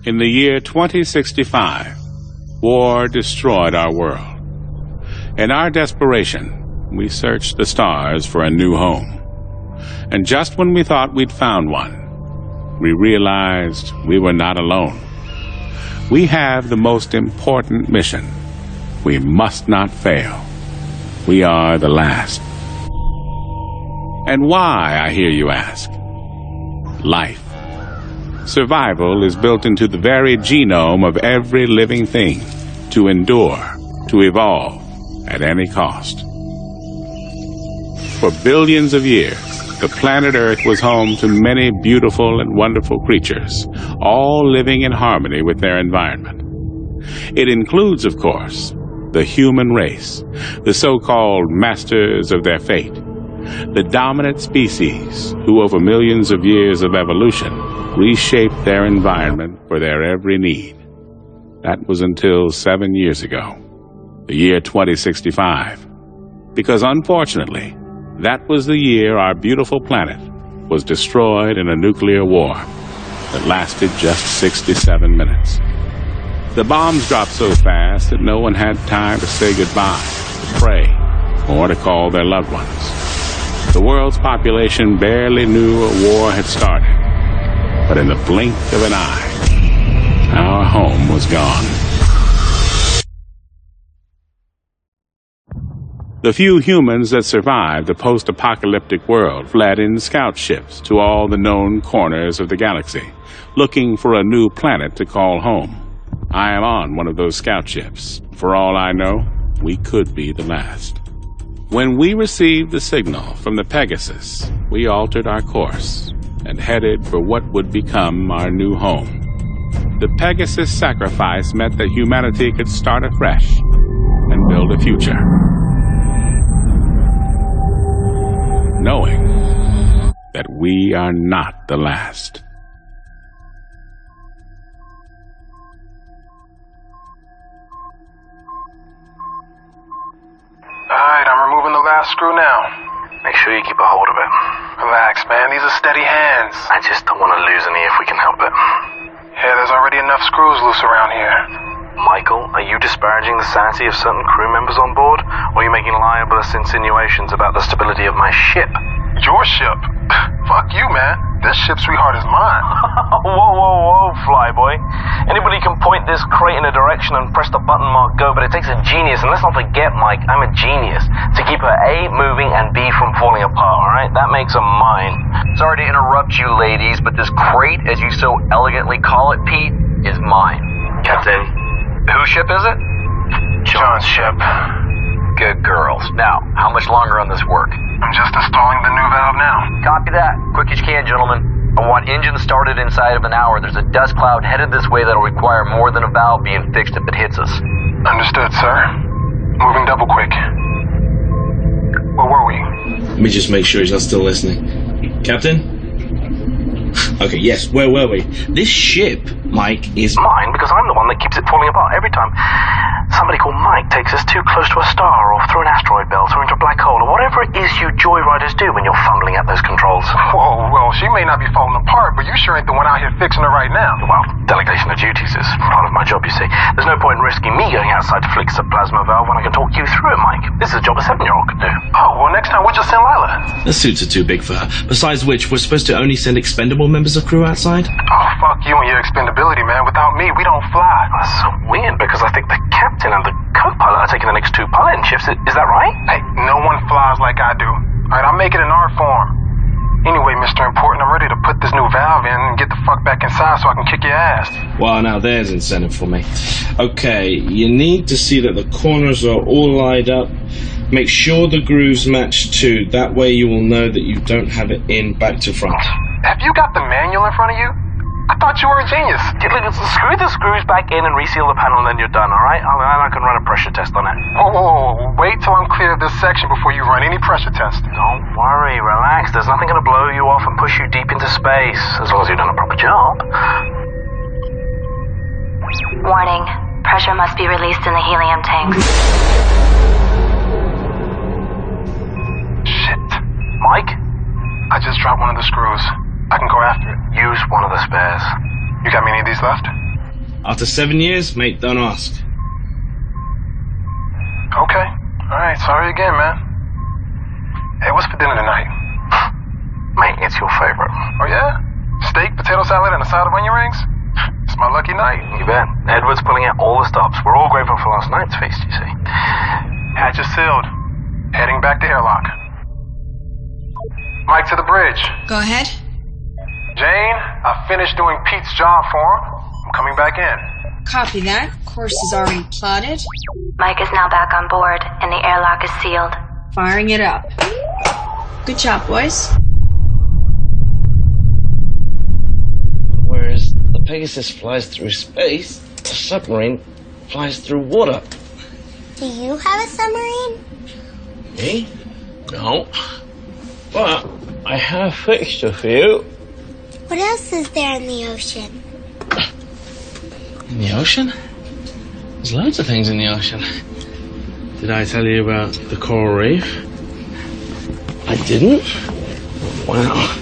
In the year 2065, war destroyed our world. In our desperation, we searched the stars for a new home. And just when we thought we'd found one, we realized we were not alone. We have the most important mission. We must not fail. We are the last. And why, I hear you ask? Life. Survival is built into the very genome of every living thing, to endure, to evolve, at any cost. For billions of years, the planet Earth was home to many beautiful and wonderful creatures, all living in harmony with their environment. It includes, of course, the human race, the so-called masters of their fate, the dominant species who, over millions of years of evolution, reshaped their environment for their every need. That was until 7 years ago, the year 2065, because unfortunately, that was the year our beautiful planet was destroyed in a nuclear war that lasted just 67 minutes. The bombs dropped so fast that no one had time to say goodbye, to pray, or to call their loved ones. The world's population barely knew a war had started, but in the blink of an eye, our home was gone. The few humans that survived the post-apocalyptic world fled in scout ships to all the known corners of the galaxy, looking for a new planet to call home. I am on one of those scout ships. For all I know, we could be the last. When we received the signal from the Pegasus, we altered our course and headed for what would become our new home. The Pegasus sacrifice meant that humanity could start afresh and build a future, knowing that we are not the last. Alright, I'm removing the last screw now. Make sure you keep a hold of it. Relax, man. These are steady hands. I just don't want to lose any if we can help it. Yeah, there's already enough screws loose around here. Michael, are you disparaging the sanity of certain crew members on board? Or are you making libelous insinuations about the stability of my ship? Your ship? Fuck you, man. This ship, sweetheart, is mine. Whoa, flyboy. Anybody can point this crate in a direction and press the button marked go, but it takes a genius, and let's not forget, Mike, I'm a genius, to keep her A moving and B from falling apart, alright? That makes her mine. Sorry to interrupt you, ladies, but this crate, as you so elegantly call it, Pete, is mine. Captain, whose ship is it? John's ship. Good girls. Now, how much longer on this work? I'm just installing the new valve now. Copy that. Quick as you can, gentlemen. I want engines started inside of an hour. There's a dust cloud headed this way that'll require more than a valve being fixed if it hits us. Understood, sir. Moving double quick. Where were we? Let me just make sure he's not still listening. Captain? Okay, yes, where were we? This ship, Mike, is mine because I'm the one that keeps it falling apart every time somebody called Mike takes us too close to a star or through an asteroid belt or into a black hole or whatever it is you joyriders do when you're fumbling at those controls. Whoa, well, she may not be falling apart, but you sure ain't the one out here fixing her right now. Well, delegation of duties is part of my job, you see. There's no point in risking me going outside to fix a plasma valve when I can talk you through it, Mike. This is a job a 7-year-old could do. Oh, well, next time we'll just send Lila. The suits are too big for her. Besides which, we're supposed to only send expendable members of crew outside? Oh, fuck you and your expendability, man. Without me, we don't fly. That's so weird because I think the captain and the co-pilot are taking the next 2 piloting shifts. Is that right? Hey, no one flies like I do. Alright, I'll make it in art form. Anyway, Mr. Important, I'm ready to put this new valve in and get the fuck back inside so I can kick your ass. Well, now there's incentive for me. Okay, you need to see that the corners are all lined up. Make sure the grooves match too. That way you will know that you don't have it in back to front. Have you got the manual in front of you? I thought you were a genius. Screw the screws back in and reseal the panel and then you're done, alright? I can run a pressure test on it. Whoa. Wait till I'm clear of this section before you run any pressure test. Don't worry, relax. There's nothing going to blow you off and push you deep into space, as long as you've done a proper job. Warning. Pressure must be released in the helium tanks. Shit. Mike? I just dropped one of the screws. I can go after it. Use one of the spares. You got many of these left? After 7 years, mate, don't ask. Okay. Alright, sorry again, man. Hey, what's for dinner tonight? Mate, it's your favorite. Oh, yeah? Steak, potato salad, and a side of onion rings? It's my lucky night. You bet. Edward's pulling out all the stops. We're all grateful for last night's feast, you see. Hatch is sealed. Heading back to airlock. Mike to the bridge. Go ahead. Jane, I finished doing Pete's job for him. I'm coming back in. Copy that. Course is already plotted. Mike is now back on board, and the airlock is sealed. Firing it up. Good job, boys. Whereas the Pegasus flies through space, the submarine flies through water. Do you have a submarine? Me? No. But I have fixed a few. What else is there in the ocean? In the ocean? There's loads of things in the ocean. Did I tell you about the coral reef? I didn't? Wow.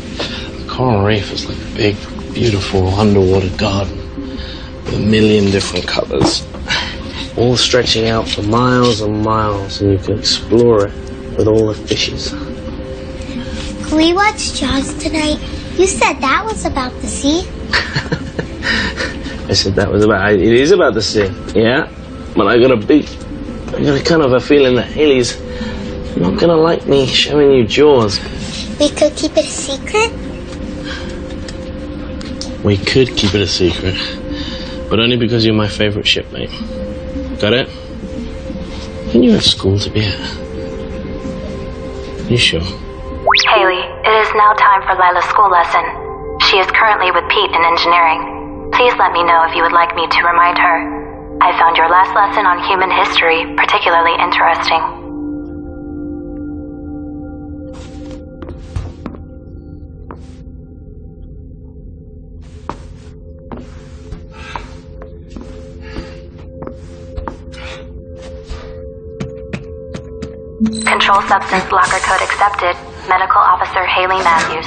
The coral reef is like a big, beautiful underwater garden with a million different colours, all stretching out for miles and miles, and you can explore it with all the fishes. Can we watch Jaws tonight? You said that was about the sea. I said that was about, it is about the sea, yeah, but I got a kind of a feeling that Haley's not gonna like me showing you Jaws. We could keep it a secret? We could keep it a secret, but only because you're my favourite shipmate. Got it? And you have school to be at. You sure? Haley, it is now time for Lila's school lesson. She is currently with Pete in engineering. Please let me know if you would like me to remind her. I found your last lesson on human history particularly interesting. Control substance blocker code accepted. Medical Officer Haley Matthews.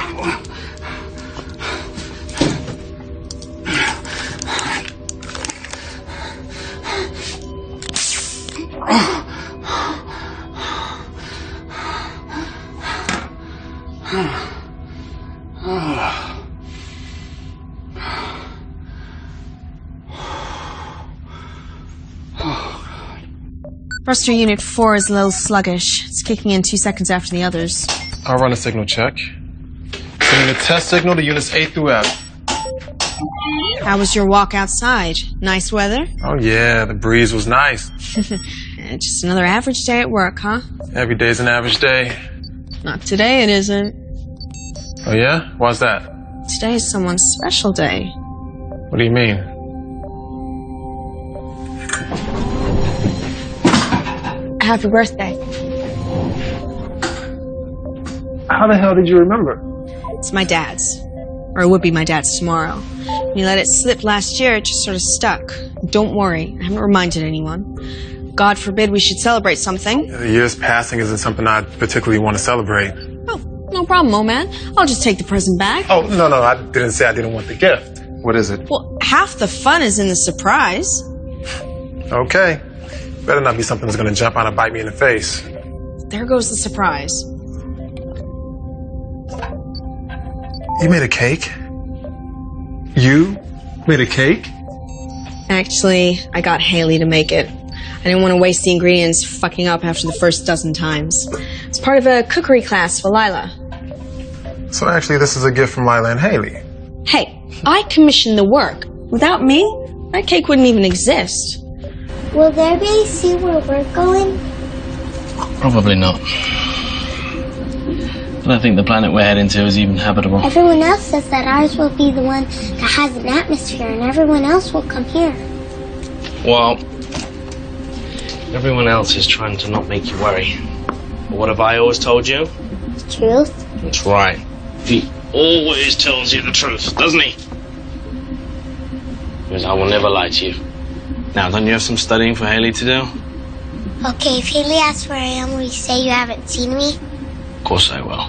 Thruster Unit 4 is a little sluggish. It's kicking in 2 seconds after the others. I'll run a signal check. Sending a test signal to units A through F. How was your walk outside? Nice weather? Oh yeah, the breeze was nice. Just another average day at work, huh? Every day's an average day. Not today, it isn't. Oh yeah? Why's that? Today is someone's special day. What do you mean? Happy birthday. How the hell did you remember? It's my dad's. Or it would be my dad's tomorrow. When you let it slip last year, it just sort of stuck. Don't worry, I haven't reminded anyone. God forbid we should celebrate something. The year's passing isn't something I particularly want to celebrate. Oh, no problem, old man. I'll just take the present back. Oh, no, I didn't say I didn't want the gift. What is it? Well, half the fun is in the surprise. Okay. Better not be something that's going to jump out and bite me in the face. There goes the surprise. You made a cake? You made a cake? Actually, I got Haley to make it. I didn't want to waste the ingredients fucking up after the first dozen times. It's part of a cookery class for Lila. So actually, this is a gift from Lila and Haley. Hey, I commissioned the work. Without me, that cake wouldn't even exist. Will everybody see where we're going? Probably not. I don't think the planet we're heading to is even habitable. Everyone else says that ours will be the one that has an atmosphere and everyone else will come here. Well, everyone else is trying to not make you worry. But what have I always told you? The truth? That's right. He always tells you the truth, doesn't he? Because I will never lie to you. Now, don't you have some studying for Haley to do? Okay, if Haley asks where I am, will you say you haven't seen me? Of course I will.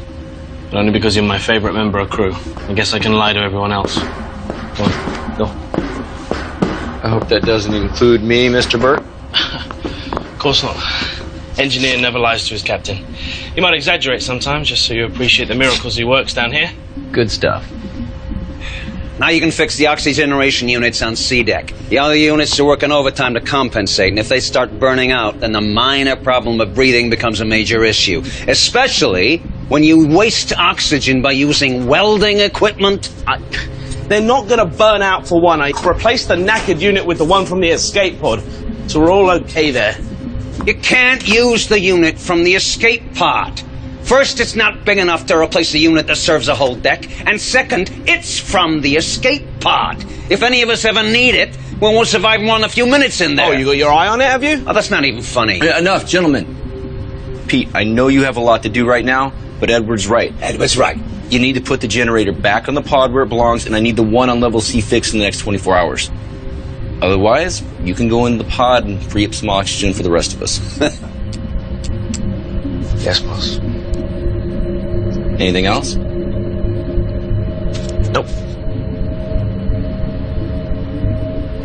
But only because you're my favorite member of crew. I guess I can lie to everyone else. Go on, go. I hope that doesn't include me, Mr. Burt. Of course not. Engineer never lies to his captain. He might exaggerate sometimes, just so you appreciate the miracles he works down here. Good stuff. Now you can fix the oxygeneration units on C deck. The other units are working overtime to compensate, and if they start burning out, then the minor problem of breathing becomes a major issue. Especially when you waste oxygen by using welding equipment. They're not going to burn out for one. I replaced the knackered unit with the one from the escape pod, so we're all okay there. You can't use the unit from the escape pod. First, it's not big enough to replace a unit that serves a whole deck, and second, it's from the escape pod. If any of us ever need it, well, we'll survive more than a few minutes in there. Oh, you got your eye on it, have you? Oh, that's not even funny. Enough, gentlemen. Pete, I know you have a lot to do right now, but Edward's right. Edward's right. You need to put the generator back on the pod where it belongs, and I need the one on level C fixed in the next 24 hours. Otherwise, you can go in the pod and free up some oxygen for the rest of us. Yes, boss. Anything else? Nope.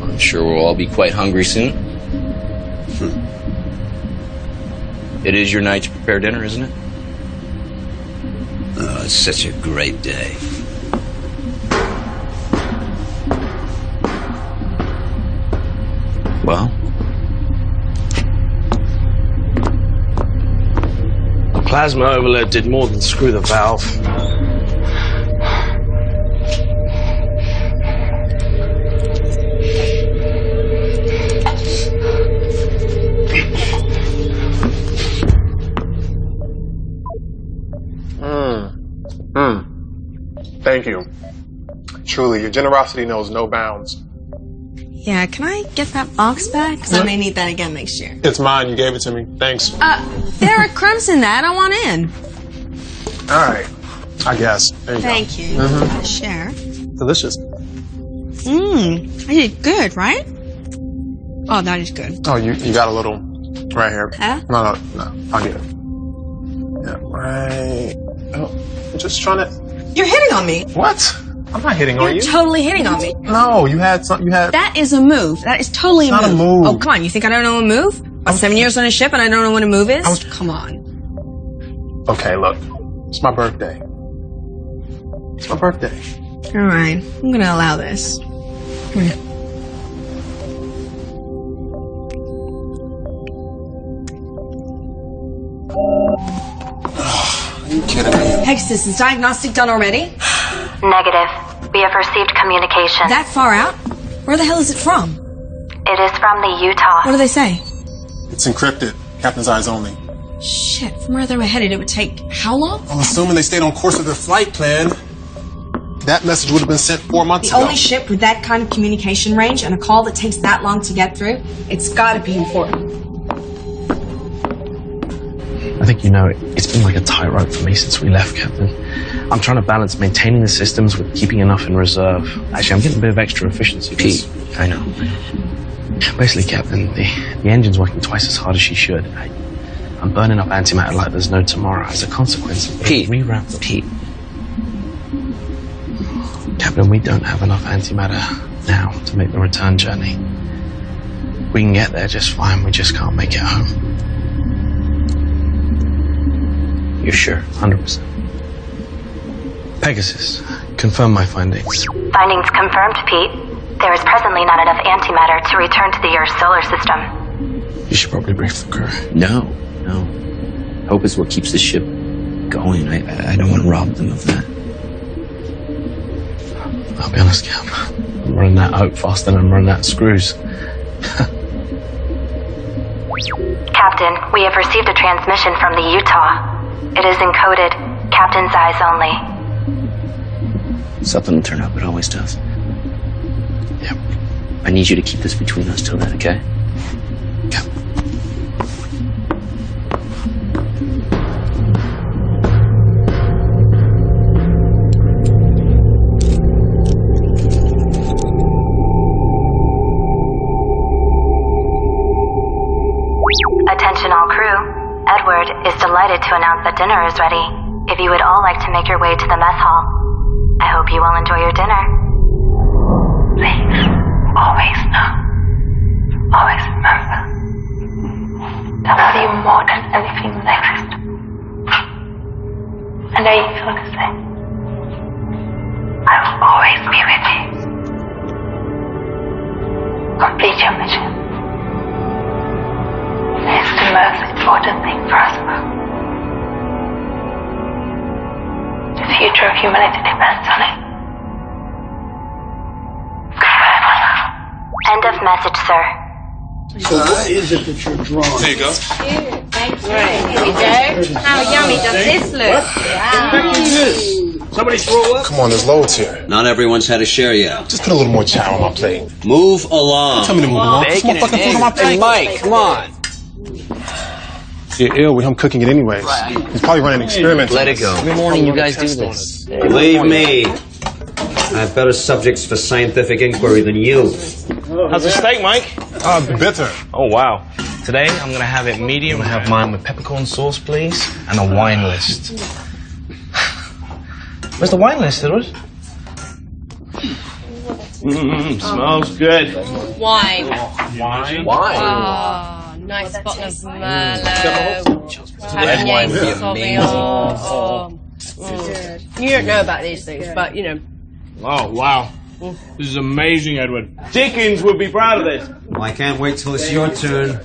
I'm sure we'll all be quite hungry soon. It is your night to prepare dinner, isn't it? Oh, it's such a great day. Well, The plasma overload did more than screw the valve. Thank you. Truly, your generosity knows no bounds. Yeah, can I get that box back? Because I may need that again next year. It's mine. You gave it to me. Thanks. There are crumbs in that. I want in. All right. I guess. There you Thank go. you. Mm-hmm. Share. Delicious. I did good, right? Oh, that is good. Oh, you got a little right here. Huh? No, I'll get it. Yeah, right. Oh, I'm just trying to... You're hitting on me. What? I'm not hitting on you. You're totally hitting on me. No, you had something. That is a move. That is totally It's a move. not a move. Oh, come on. You think I don't know a move? I'm 7 years on a ship and I don't know what a move is? Come on. Okay, look. It's my birthday. It's my birthday. All right. I'm going to allow this. Come here. Are you kidding me? Pegasus, is diagnostic done already? Negative. We have received communication. That far out? Where the hell is it from? It is from the Utah. What do they say? It's encrypted. Captain's eyes only. Shit, from where they were headed, it would take how long? Well, assuming they stayed on course of their flight plan, that message would have been sent 4 months The ago. only ship with that kind of communication range and a call that takes that long to get through, it's gotta be important. I think you know, it's been like a tightrope for me since we left, Captain. I'm trying to balance maintaining the systems with keeping enough in reserve. Actually, I'm getting a bit of extra efficiency. Pete, I know. Basically, Captain, the engine's working twice as hard as she should. I'm burning up antimatter like there's no tomorrow. As a consequence, Pete, Pete. Captain, we don't have enough antimatter now to make the return journey. We can get there just fine, we just can't make it home. You're sure? 100%. Pegasus, confirm my findings. Findings confirmed, Pete. There is presently not enough antimatter to return to the Earth solar system. You should probably brief the crew. No. Hope is what keeps the ship going. I don't want to rob them of that. I'll be honest, Cap. I'm running that hope faster than I'm running that screws. Captain, we have received a transmission from the Utah. It is encoded. Captain's eyes only. Something will turn up. It always does. Yep. I need you to keep this between us till then, okay? Cap. Attention all crew. Edward is delighted to announce that dinner is ready. If you would all like to make your way to the mess hall, I hope you all enjoy your dinner. Please, always know any feelings exist. I know you feel the same. I will always be with you. Complete your mission. It's the most important thing for us both. The future of humanity depends on it. Goodbye, my love. End of message, sir. So what is it that you're drawing? There you go. Thank you. Here we go. How yummy does this look? Wow. Somebody throw up? Come on, there's loads here. Not everyone's had a share yet. Just put a little more chow on my plate. Move along. Tell me to move along. Put some more fucking food on my plate. Hey, Mike, come on. You're ill with him cooking it anyways. He's probably running experiments. Let it go. Every morning you guys do this. Believe me, I have better subjects for scientific inquiry than you. How's the steak, Mike? Bitter. Oh, wow. Today, I'm going to have it medium. I have mine with peppercorn sauce, please, and a wine list. Where's the wine list, Edward? Smells good. Wine. Wine? Oh, nice bottle of Merlot. Red wine would be amazing. You don't know about these things, but you know. Oh, wow. This is amazing, Edward. Dickens would be proud of this. Well, I can't wait till it's your turn.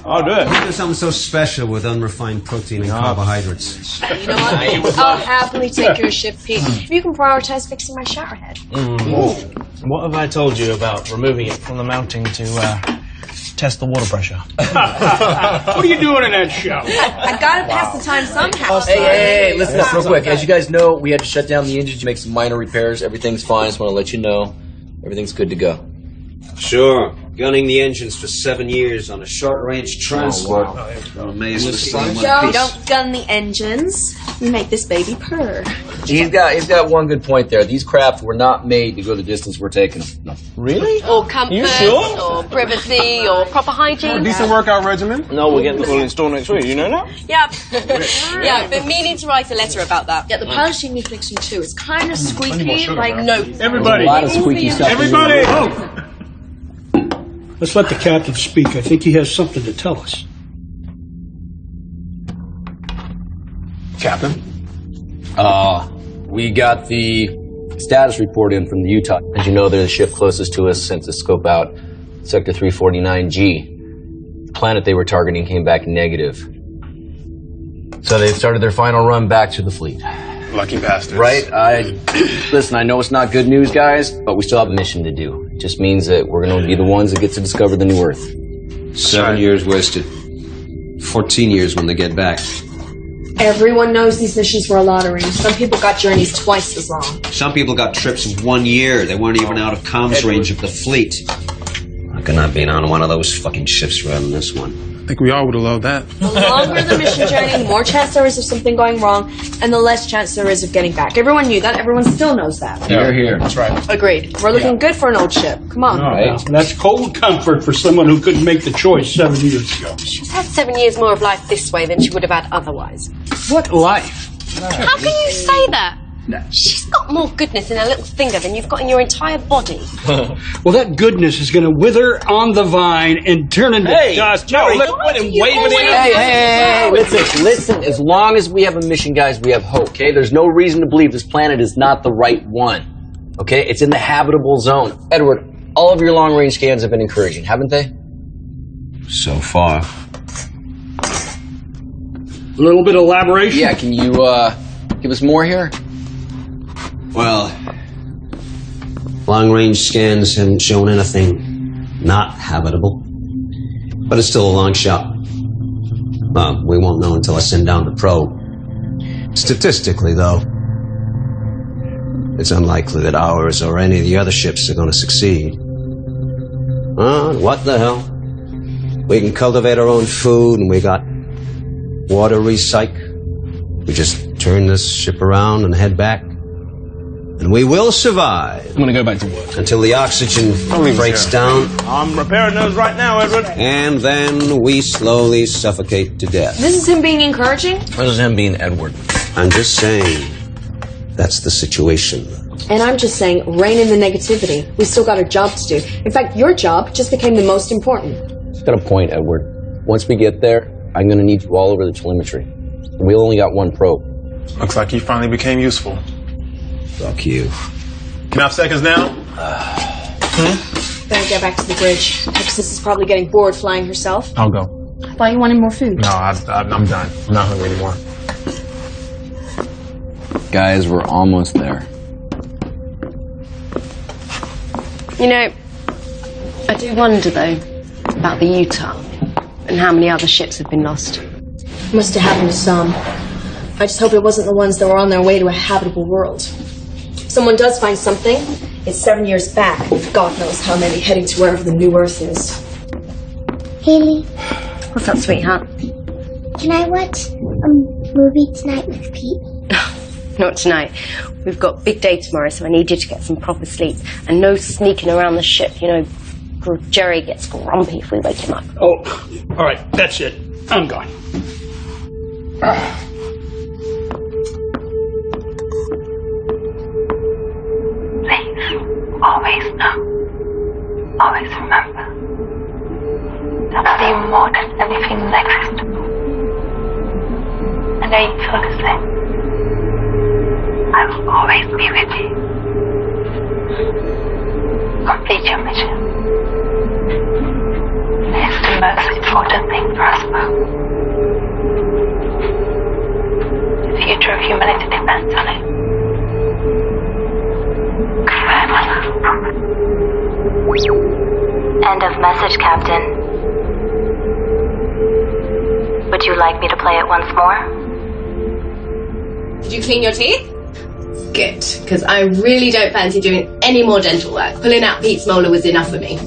I'll do it. There's something so special with unrefined protein and carbohydrates. You know what? I'll happily take your shift, Pete. If you can prioritize fixing my shower head. What have I told you about removing it from the mounting to test the water pressure? What are you doing in that show? I gotta pass the time somehow. Hey, listen up real quick. As you guys know, we had to shut down the engine to make some minor repairs. Everything's fine. Just want to let you know. Everything's good to go. Sure. Gunning the engines for 7 years on a short-range transport. I'm amazed to see one You piece. don't gun the engines. You make this baby purr. He's got one good point there. These craft were not made to go the distance we're taking them. No. Really? Or comfort, You sure? or privacy, or proper hygiene. Decent workout regimen. No, we're getting the full install next week. You know that? Yeah. Yeah, I've been meaning to write a letter about that. Yeah, the polishing needs fixing too. It's kind of squeaky, like notes. Everybody. A lot of squeaky stuff. Everybody. Oh. Let's let the captain speak. I think he has something to tell us. Captain. We got the status report in from the Utah. As you know, they're the ship closest to us, sent to scope out Sector 349G. The planet they were targeting came back negative. So they've started their final run back to the fleet. Lucky bastards. Right? Listen, I know it's not good news, guys, but we still have a mission to do. It just means that we're going to be the ones that get to discover the new Earth. 7 years wasted. 14 years when they get back. Everyone knows these missions were a lottery. Some people got journeys twice as long. Some people got trips of 1 year. They weren't even out of comms range of the fleet. I could not be on one of those fucking ships rather than this one. I think we all would have loved that. The longer the mission journey, the more chance there is of something going wrong, and the less chance there is of getting back. Everyone knew that. Everyone still knows that. You're here. That's right. Agreed. We're looking good for an old ship. Come on. Right? That's cold comfort for someone who couldn't make the choice 7 years ago. She's had 7 years more of life this way than she would have had otherwise. What life? How can you say that? She's got more goodness in her little finger than you've got in your entire body. Well, that goodness is going to wither on the vine and turn into dust. Jerry, look at him waving in. Hey, listen. As long as we have a mission, guys, we have hope, okay? There's no reason to believe this planet is not the right one, okay? It's in the habitable zone. Edward, all of your long-range scans have been encouraging, haven't they? So far. A little bit of elaboration? Yeah, can you give us more here? Well, long-range scans haven't shown anything not habitable. But it's still a long shot. We won't know until I send down the probe. Statistically, though, it's unlikely that ours or any of the other ships are going to succeed. What the hell? We can cultivate our own food, and we got water recyc. We just turn this ship around and head back. And we will survive. I'm going to go back to work. Until the oxygen breaks down. I'm repairing those right now, Edward. And then we slowly suffocate to death. This is him being encouraging? This is him being Edward. I'm just saying, that's the situation. And I'm just saying, rein in the negativity. We still got a job to do. In fact, your job just became the most important. He's got a point, Edward. Once we get there, I'm going to need you all over the telemetry. We only got one probe. Looks like you finally became useful. Fuck you. Can I have seconds now? Better get back to the bridge. Texas is probably getting bored flying herself. I'll go. I thought you wanted more food. No, I'm done. I'm not hungry anymore. Guys, we're almost there. You know, I do wonder, though, about the Utah and how many other ships have been lost. Must have happened to some. I just hope it wasn't the ones that were on their way to a habitable world. If someone does find something, it's 7 years back. God knows how many heading to wherever the new Earth is. Haley, What's up, sweetheart? can I watch a movie tonight with Pete? Not tonight. We've got a big day tomorrow, so I need you to get some proper sleep. And no sneaking around the ship, you know. Jerry gets grumpy if we wake him up. Oh, all right, that's it. I'm gone. Please, always know, always remember that I love you more than anything that exists. I know you feel the same. I will always be with you. Complete your mission. It's the most important thing for us both. The future of humanity depends on it. Goodbye, my love. End of message, Captain. Would you like me to play it once more? Did you clean your teeth? Good, because I really don't fancy doing any more dental work. Pulling out Pete's molar was enough for me.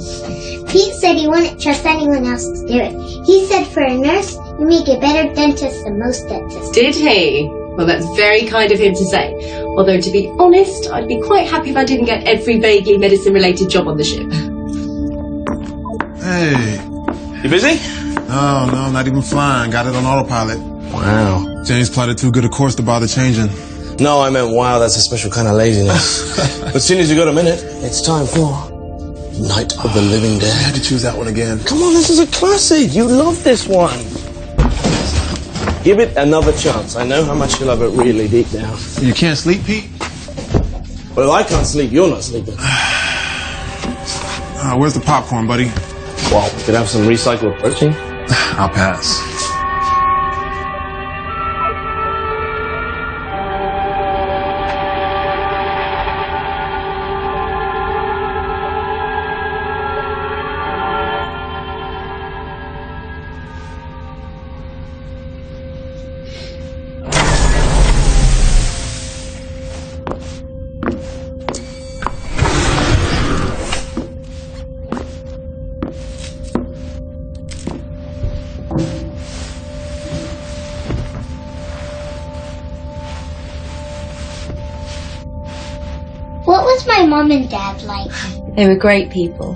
Pete said he wouldn't trust anyone else to do it. He said for a nurse, you make a better dentist than most dentists. Did he? Well, that's very kind of him to say. Although, to be honest, I'd be quite happy if I didn't get every vaguely medicine-related job on the ship. Hey. You busy? No, not even flying. Got it on autopilot. Wow. James plotted too good a course to bother changing. No, I meant wow, that's a special kind of laziness. But as soon as you got a minute, it's time for Night of the Living Dead. I had to choose that one again. Come on, this is a classic. You love this one. Give it another chance. I know how much you love it really deep down. You can't sleep, Pete? Well, if I can't sleep, you're not sleeping. Where's the popcorn, buddy? Well, we could have some recycled protein. I'll pass. What was my mom and dad like? They were great people.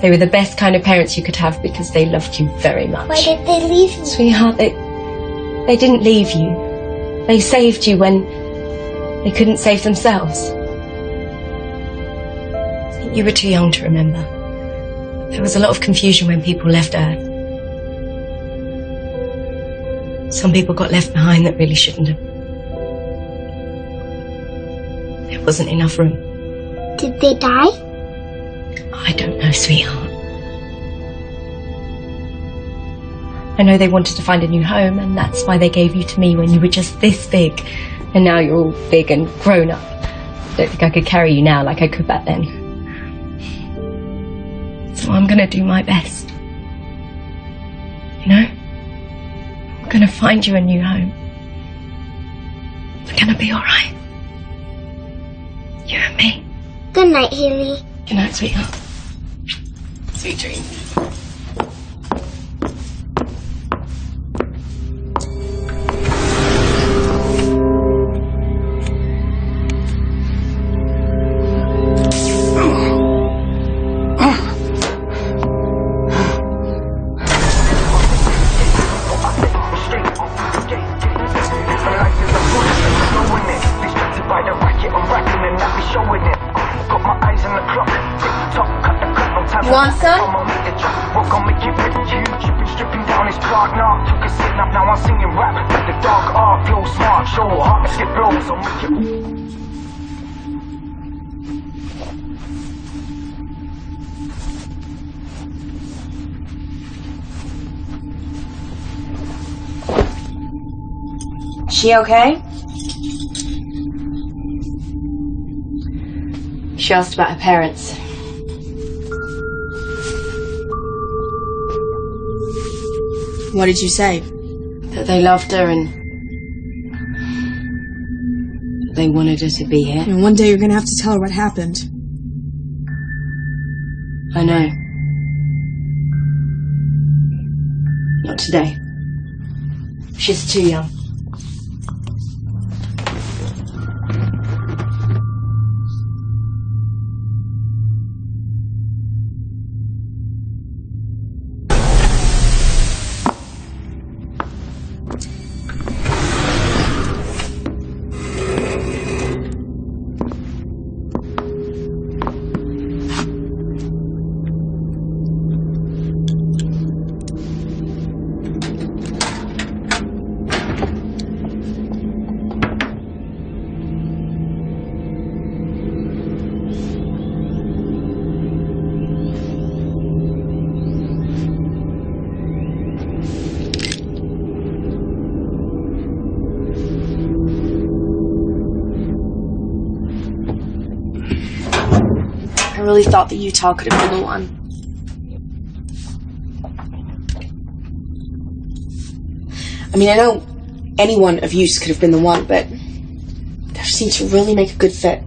They were the best kind of parents you could have because they loved you very much. Why did they leave me? Sweetheart, they didn't leave you. They saved you when they couldn't save themselves. You were too young to remember. There was a lot of confusion when people left Earth. Some people got left behind that really shouldn't have. There wasn't enough room. Did they die? I don't know, sweetheart. I know they wanted to find a new home, and that's why they gave you to me when you were just this big. And now you're all big and grown up. I don't think I could carry you now like I could back then. So I'm gonna do my best. You know? I'm gonna find you a new home. We're gonna be alright. You and me. Good night, Haley. Good night, sweetheart. Sweet dreams. You want some? We're gonna make it pretty huge. You've been stripping down his block now. Took a sit now I'm singing rap. The dark art flow smart, show hop, skip low, so make it. She okay? She asked about her parents. What did you say? That they loved her and they wanted her to be here. And one day you're gonna have to tell her what happened. I know. Not today. She's too young. I really thought that Utah could have been the one. I mean, I know any one of use could have been the one, but they seem to really make a good fit.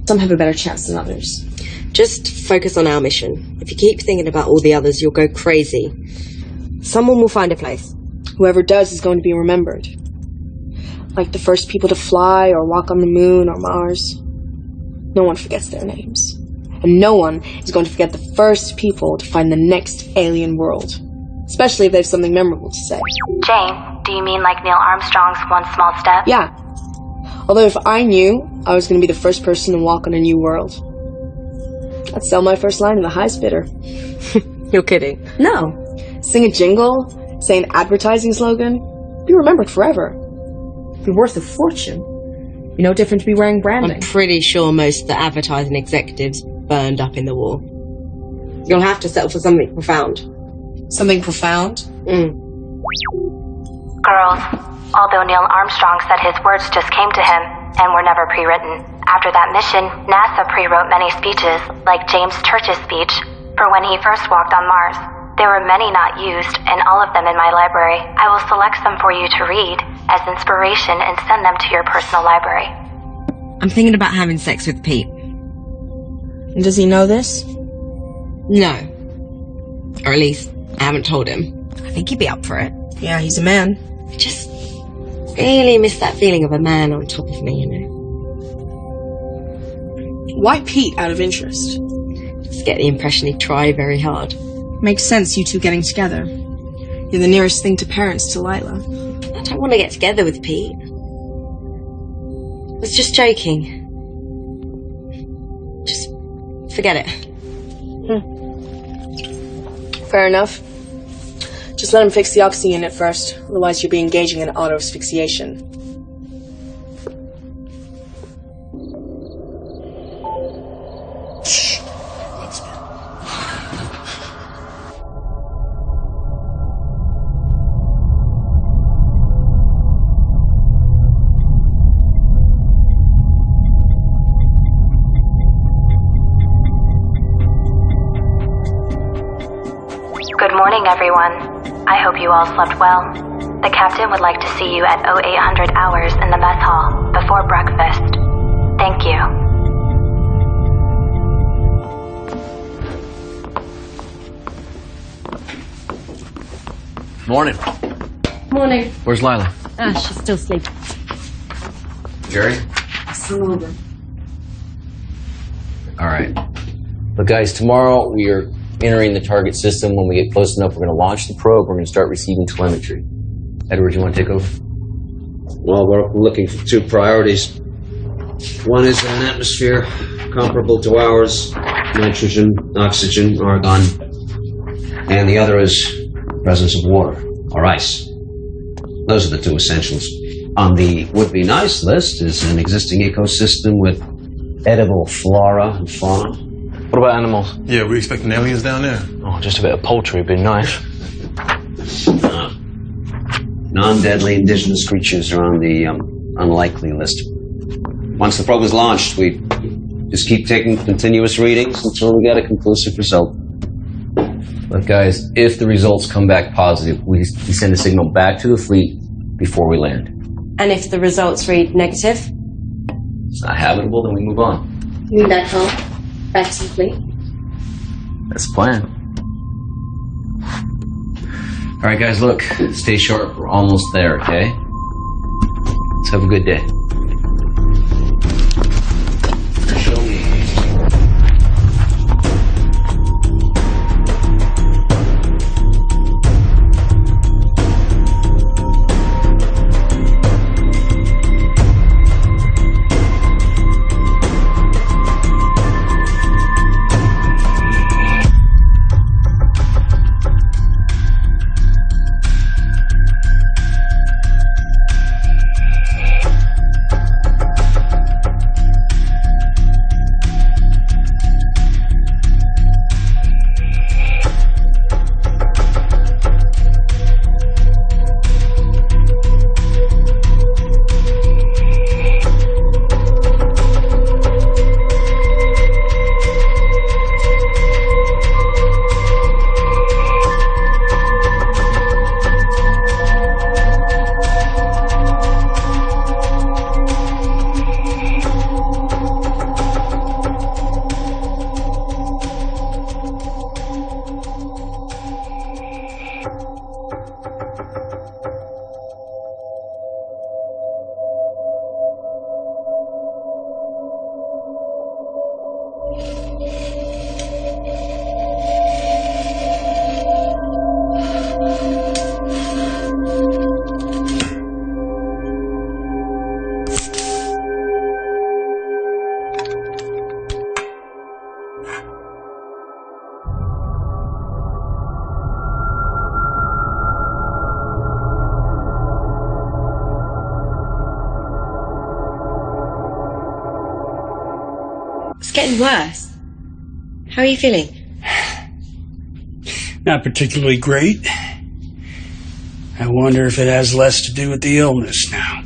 Some have a better chance than others. Just focus on our mission. If you keep thinking about all the others, you'll go crazy. Someone will find a place. Whoever does is going to be remembered. Like the first people to fly or walk on the moon or Mars. No one forgets their names. And no one is going to forget the first people to find the next alien world. Especially if they have something memorable to say. Jane, do you mean like Neil Armstrong's one small step? Yeah. Although if I knew I was going to be the first person to walk on a new world, I'd sell my first line to the highest bidder. You're kidding. No. Sing a jingle, say an advertising slogan, be remembered forever. Be worth a fortune. Be no different to be wearing branding. I'm pretty sure most of the advertising executives burned up in the war. You'll have to settle for something profound. Something profound? Girls, although Neil Armstrong said his words just came to him and were never pre-written, after that mission, NASA pre-wrote many speeches, like James Church's speech, for when he first walked on Mars. There were many not used, and all of them in my library. I will select some for you to read as inspiration and send them to your personal library. I'm thinking about having sex with Pete. And does he know this? No. Or at least, I haven't told him. I think he'd be up for it. Yeah, he's a man. I just really miss that feeling of a man on top of me, you know. Why Pete, out of interest? Just get the impression he'd try very hard. Makes sense, you two getting together. You're the nearest thing to parents to Lila. I don't want to get together with Pete. I was just joking. Just forget it. Fair enough. Just let him fix the oxy unit first, otherwise you'll be engaging in auto asphyxiation. Good morning, everyone. I hope you all slept well. The captain would like to see you at 0800 hours in the mess hall before breakfast. Thank you. Morning. Morning. Where's Lila? She's still sleeping. Jerry? Still over. All right. But guys, tomorrow we are entering the target system. When we get close enough, we're going to launch the probe. We're going to start receiving telemetry. Edward, you want to take over? Well, we're looking for two priorities. One is an atmosphere comparable to ours, nitrogen, oxygen, argon. And the other is presence of water or ice. Those are the two essentials. On the would-be nice list is an existing ecosystem with edible flora and fauna. What about animals? Yeah, we expecting aliens down there. Oh, just a bit of poultry would be nice. Non-deadly indigenous creatures are on the unlikely list. Once the probe is launched, we just keep taking continuous readings until we get a conclusive result. But guys, if the results come back positive, we send a signal back to the fleet before we land. And if the results read negative? It's not habitable, then we move on. You mean back home? Back to the fleet? That's the plan. All right, guys, look, stay sharp. We're almost there, okay? Let's have a good day. Show me. It's getting worse. How are you feeling? Not particularly great. I wonder if it has less to do with the illness now.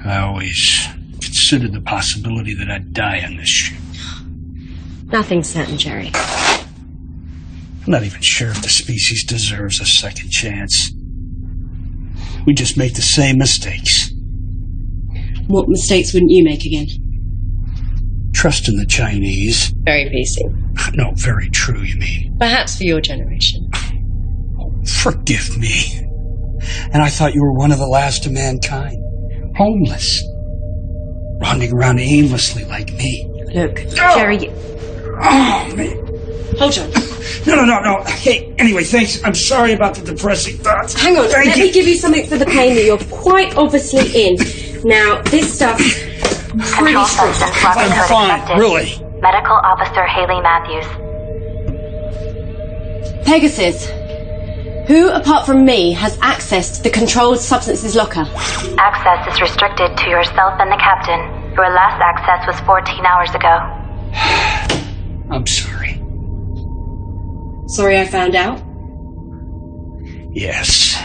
I always considered the possibility that I'd die on this ship. Nothing's certain, Jerry. I'm not even sure if the species deserves a second chance. We just make the same mistakes. What mistakes wouldn't you make again? Trust in the Chinese. Very PC. No, very true, you mean. Perhaps for your generation. Forgive me. And I thought you were one of the last of mankind. Homeless. Running around aimlessly like me. Look, Jerry... Oh, man. Hold on. No. Hey, anyway, thanks. I'm sorry about the depressing thoughts. Hang on, let me give you something for the pain that you're quite obviously in. Now, this stuff... Control substance I'm fine, accepted. really. Medical Officer Haley Matthews. Pegasus. Who, apart from me, has access to the controlled substances locker? Access is restricted to yourself and the captain. Your last access was 14 hours ago. I'm sorry. Sorry I found out? Yes.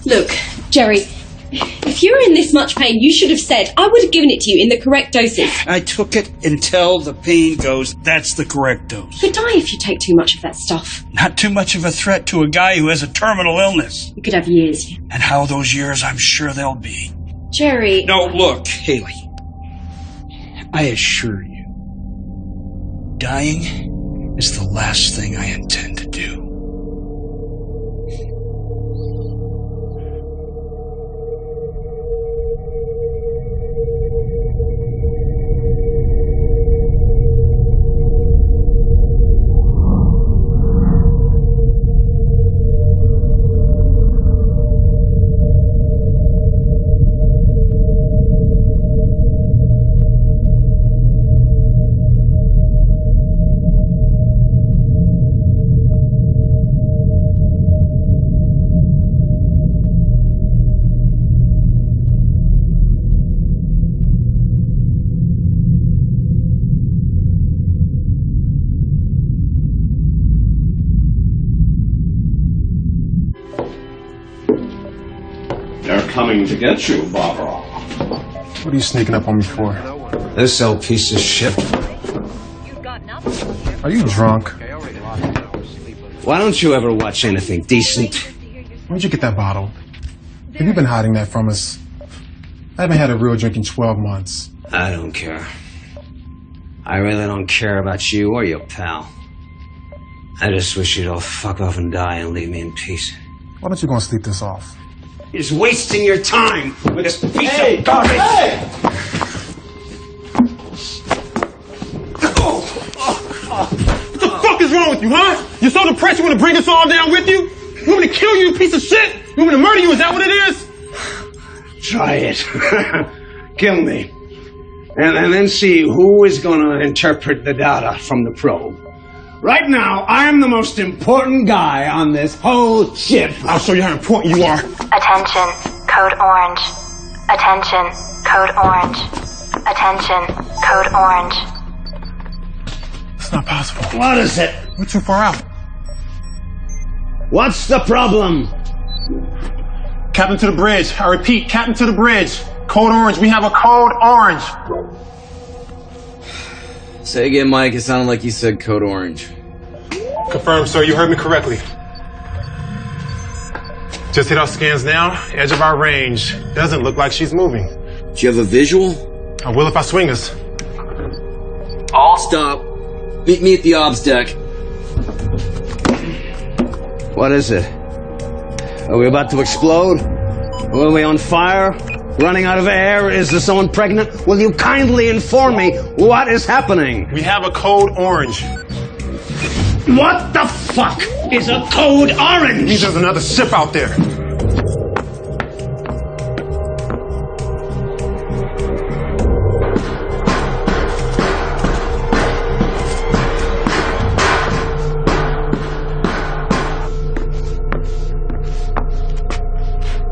Look, Jerry, if you were in this much pain, you should have said. I would have given it to you in the correct doses. I took it until the pain goes. That's the correct dose. You could die if you take too much of that stuff. Not too much of a threat to a guy who has a terminal illness. You could have years. And how those years, I'm sure they'll be. Jerry... No, look, Haley. I assure you, dying is the last thing I intend to do. coming to get you, Barbara. What are you sneaking up on me for? This old piece of shit. Are you drunk? Why don't you ever watch anything decent? Where'd you get that bottle? Have you been hiding that from us? I haven't had a real drink in 12 months. I don't care. I really don't care about you or your pal. I just wish you'd all fuck off and die and leave me in peace. Why don't you go and sleep this off? You're just wasting your time with this piece of garbage. Hey! What the fuck is wrong with you, huh? You're so depressed you want to bring us all down with you? You want me to kill you, you piece of shit? You want me to murder you? Is that what it is? Try it. Kill me. And then see who is going to interpret the data from the probe. Right now, I am the most important guy on this whole ship. I'll show you how important you are. Attention, code orange. Attention, code orange. Attention, code orange. It's not possible. What is it? We're too far out. What's the problem? Captain to the bridge. I repeat, Captain to the bridge. Code orange. We have a code orange. Say again, Mike. It sounded like you said code orange. Confirmed, sir. You heard me correctly. Just hit our scans now. Edge of our range. Doesn't look like she's moving. Do you have a visual? I will if I swing us. I'll stop. Meet me at the obs deck. What is it? Are we about to explode? Are we on fire? Running out of air? Is there someone pregnant? Will you kindly inform me what is happening? We have a code orange. What the fuck is a code orange? It means there's another ship out there.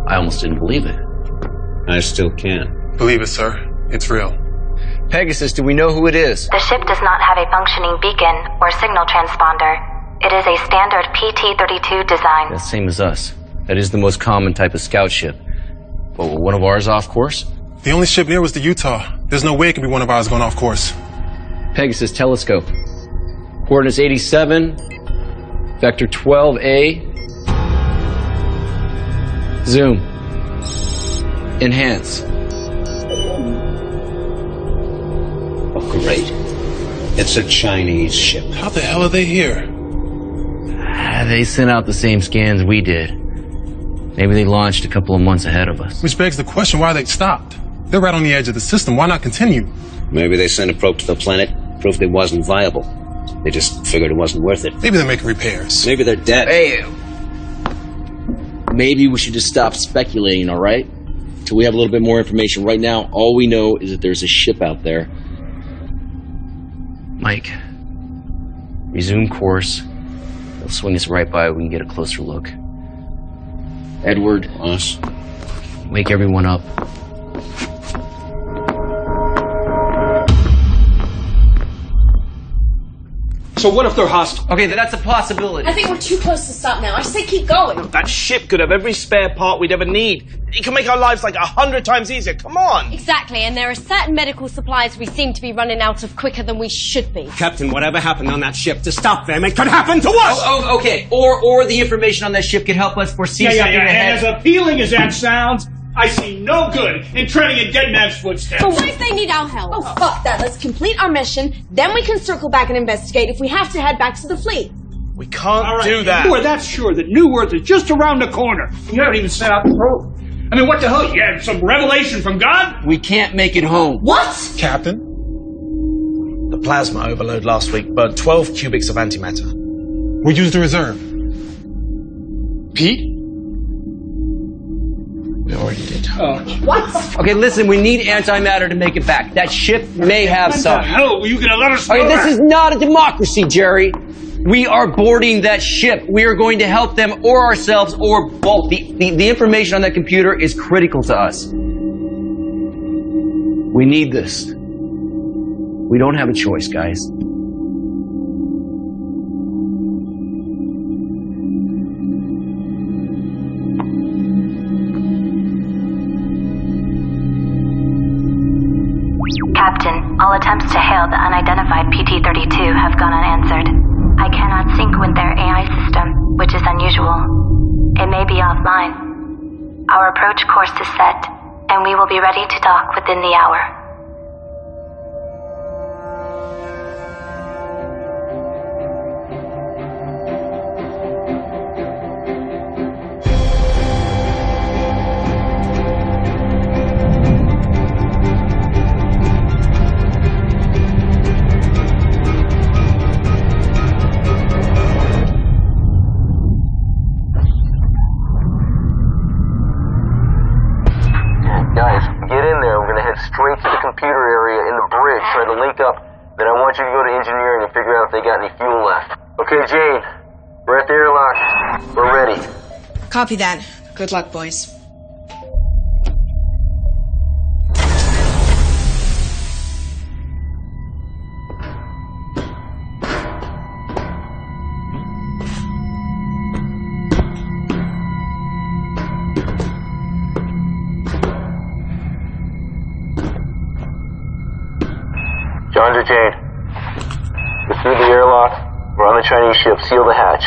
I almost didn't believe it. I still can't. Believe it, sir. It's real. Pegasus, do we know who it is? The ship does not have a functioning beacon or signal transponder. It is a standard PT-32 design. That's same as us. That is the most common type of scout ship. Well, one of ours off course? The only ship near was the Utah. There's no way it could be one of ours going off course. Pegasus telescope. Coordinates 87, vector 12A. Zoom. Enhance. Oh, great. It's a Chinese ship. How the hell are they here? They sent out the same scans we did. Maybe they launched a couple of months ahead of us. Which begs the question why they stopped. They're right on the edge of the system. Why not continue? Maybe they sent a probe to the planet, proved it wasn't viable. They just figured it wasn't worth it. Maybe they're making repairs. Maybe they're dead. Hey, maybe we should just stop speculating, all right? Till we have a little bit more information. Right now, all we know is that there's a ship out there. Mike, resume course. They'll swing us right by. We can get a closer look. Edward, Us. wake everyone up. So what if they're hostile? Okay, that's a possibility. I think we're too close to stop now. I say keep going. That ship could have every spare part we'd ever need. It can make our lives like 100 times easier. Come on! Exactly, and there are certain medical supplies we seem to be running out of quicker than we should be. Captain, whatever happened on that ship, to stop them, it could happen to us! Oh, okay. Or the information on that ship could help us foresee something ahead. And as appealing as that sounds, I see no good in treading in dead man's footsteps. But what if they need our help? Oh, fuck that. Let's complete our mission, then we can circle back and investigate if we have to head back to the fleet. We can't do that. You are that sure that New Earth is just around the corner. You haven't even set out the probe. I mean, what the hell? You had some revelation from God? We can't make it home. What? Captain? The plasma overload last week burned 12 cubics of antimatter. We used the reserve. Pete? We already did. What? Okay, listen, we need antimatter to make it back. That ship may have some. What the hell? Were you going to let us know? Okay, this is not a democracy, Jerry. We are boarding that ship. We are going to help them or ourselves or both. The information on that computer is critical to us. We need this. We don't have a choice, guys. which is unusual. It may be offline. Our approach course is set, and we will be ready to dock within the hour. Straight to the computer area in the bridge, try to link up. Then I want you to go to engineering and figure out if they got any fuel left. Okay, Jane, we're at the airlock. We're ready. Copy that. Good luck, boys. John to Jane. We're through the airlock. We're on the Chinese ship. Seal the hatch.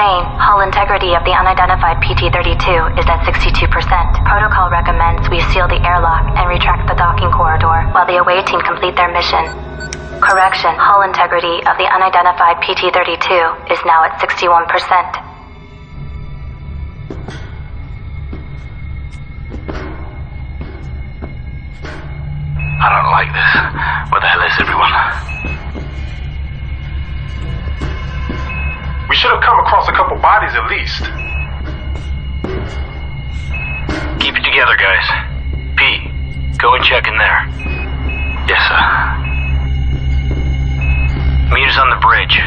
Jane, hull integrity of the unidentified PT-32 is at 62%. Protocol recommends we seal the airlock and retract the docking corridor while the away team complete their mission. Correction, hull integrity of the unidentified PT-32 is now at 61%. I don't like this. Where the hell is everyone? We should have come across a couple bodies at least. Keep it together, guys. Pete, go and check in there. Yes, sir. Meet us on the bridge.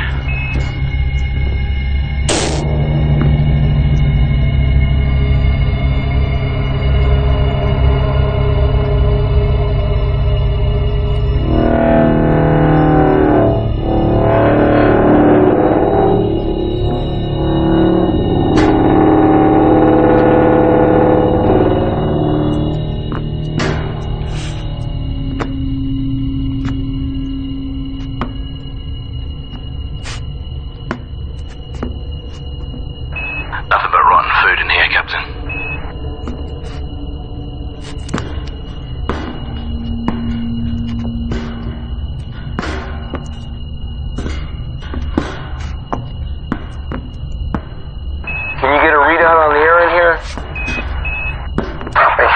Nothing but rotten food in here, Captain. Can you get a readout on the air in here? Copy.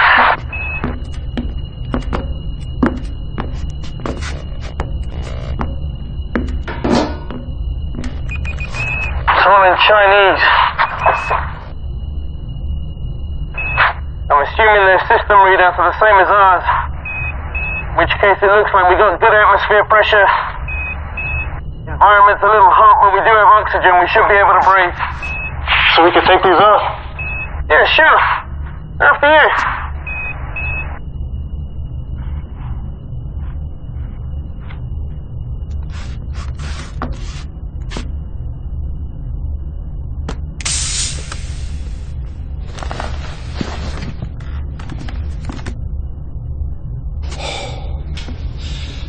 Someone in Chinese. I'm assuming their system readouts are the same as ours. In which case it looks like we got good atmosphere pressure. Environment's a little hot, but we do have oxygen. We should be able to breathe. So we can take these off? Yeah, sure. After you.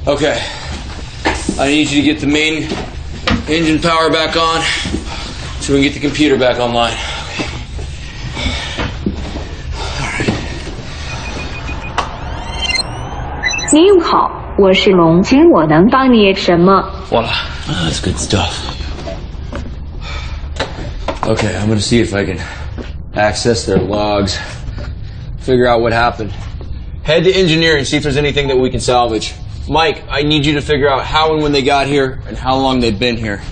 Okay. I need you to get the main engine power back on so we can get the computer back online. Voila. That's good stuff. Okay, I'm gonna see if I can access their logs, figure out what happened. Head to engineering, see if there's anything that we can salvage. Mike, I need you to figure out how and when they got here and how long they've been here.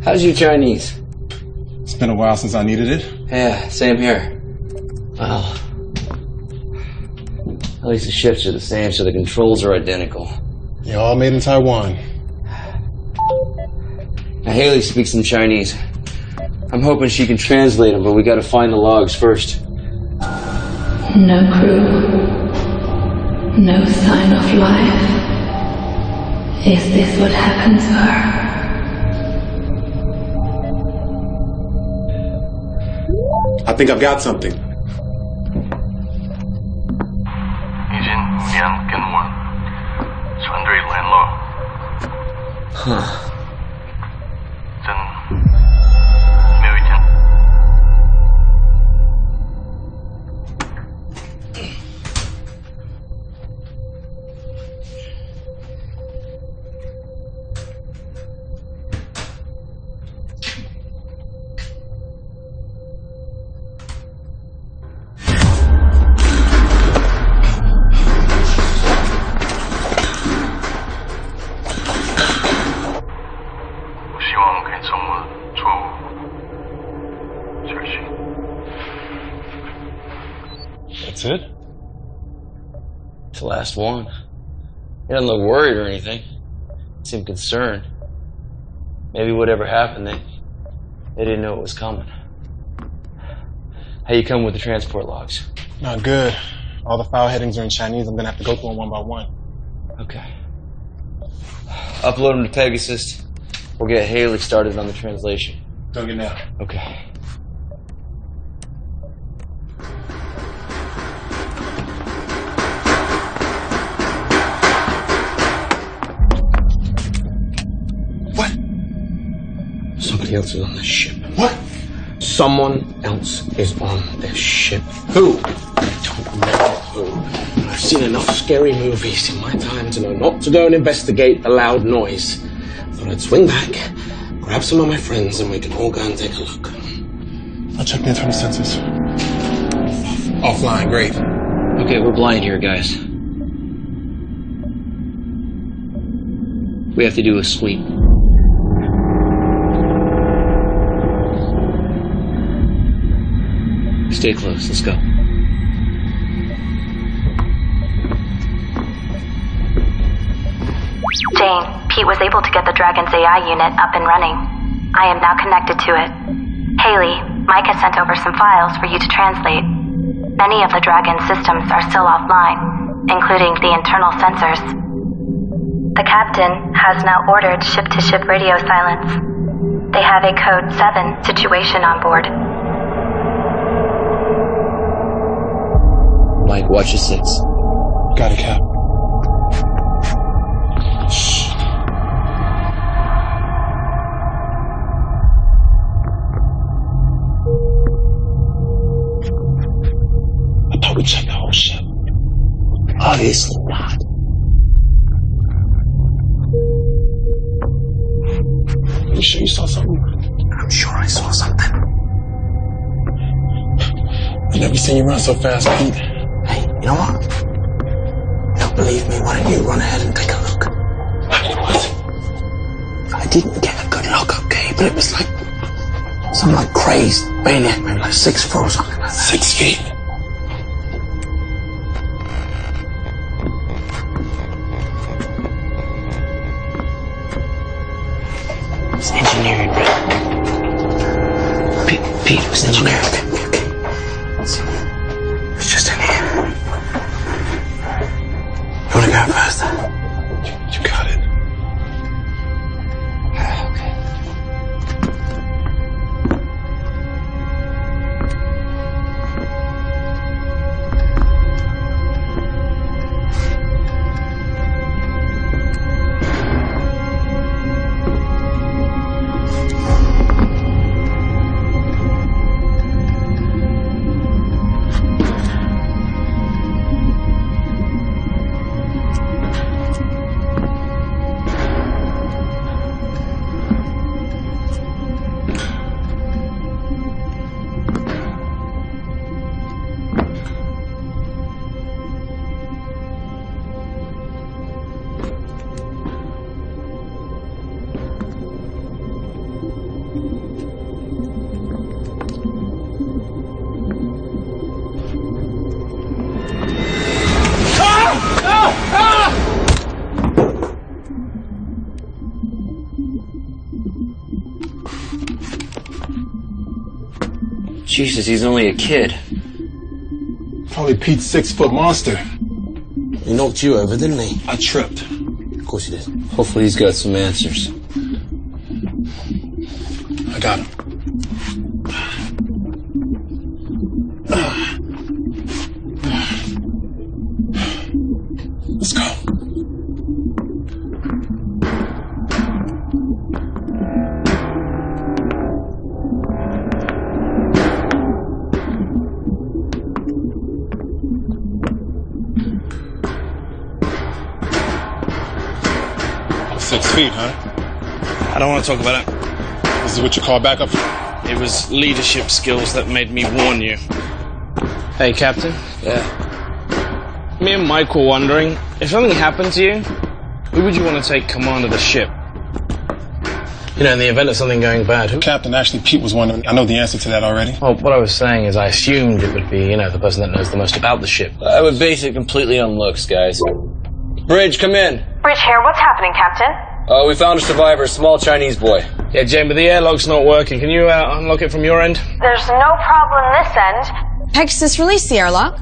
How's your Chinese? It's been a while since I needed it. Yeah, same here. Well, at least the shifts are the same, so the controls are identical. You're all made in Taiwan. Now, Haley speaks some Chinese. I'm hoping she can translate them, but we gotta find the logs first. No crew. No sign of life. Is this what happened to her? I think I've got something. 已经连跟我船队联络，真没有一天。That's it? It's the last one. He doesn't look worried or anything. He seemed concerned. Maybe whatever happened, they didn't know it was coming. How you come with the transport logs? Not good. All the file headings are in Chinese. I'm gonna have to go through them one by one. Okay. Upload them to Pegasus. We'll get Haley started on the translation. Doing it now. Okay. Somebody else is on this ship. What? Someone else is on this ship. Who? I don't know who. I've seen enough scary movies in my time to know not to go and investigate the loud noise. I thought I'd swing back, grab some of my friends, and we can all go and take a look. I'll check the internal sensors. Offline, great. Okay, we're blind here, guys. We have to do a sweep. Stay close, let's go. Jane, Pete was able to get the Dragon's AI unit up and running. I am now connected to it. Haley, Mike has sent over some files for you to translate. Many of the Dragon's systems are still offline, including the internal sensors. The captain has now ordered ship-to-ship radio silence. They have a Code 7 situation on board. Mike, watch your 6. Got it, Cap. Shh. I thought we checked the whole ship. Obviously not. You sure you saw something? I'm sure I saw something. I've never seen you run so fast, Pete. Hey, you know what? Don't believe me, why don't you run ahead and take a look? What? I didn't get a good look, okay? But it was like some like crazed maniac, maybe like 6 foot or something like that. 6 feet. It's engineering, right? Pete, it was engineering. Okay. It's just in here. You wanna go first? You got it. Okay. Jesus, he's only a kid. Probably Pete's 6-foot monster. He knocked you over, didn't he? I tripped. Of course he did. Hopefully he's got some answers. I got him. Let's go. Six feet, huh? I don't want to talk about it. This is what you call backup? It was leadership skills that made me warn you. Hey, Captain. Yeah. Me and Mike were wondering, if something happened to you, who would you want to take command of the ship? You know, in the event of something going bad, who? Captain, actually, Pete was wondering. I know the answer to that already. Well, what I was saying is I assumed it would be, the person that knows the most about the ship. I would base it completely on looks, guys. Bridge, come in. Bridge here. What's happening, Captain? We found a survivor, a small Chinese boy. Yeah, Jane, but the airlock's not working. Can you unlock it from your end? There's no problem this end. Pegasus, release the airlock.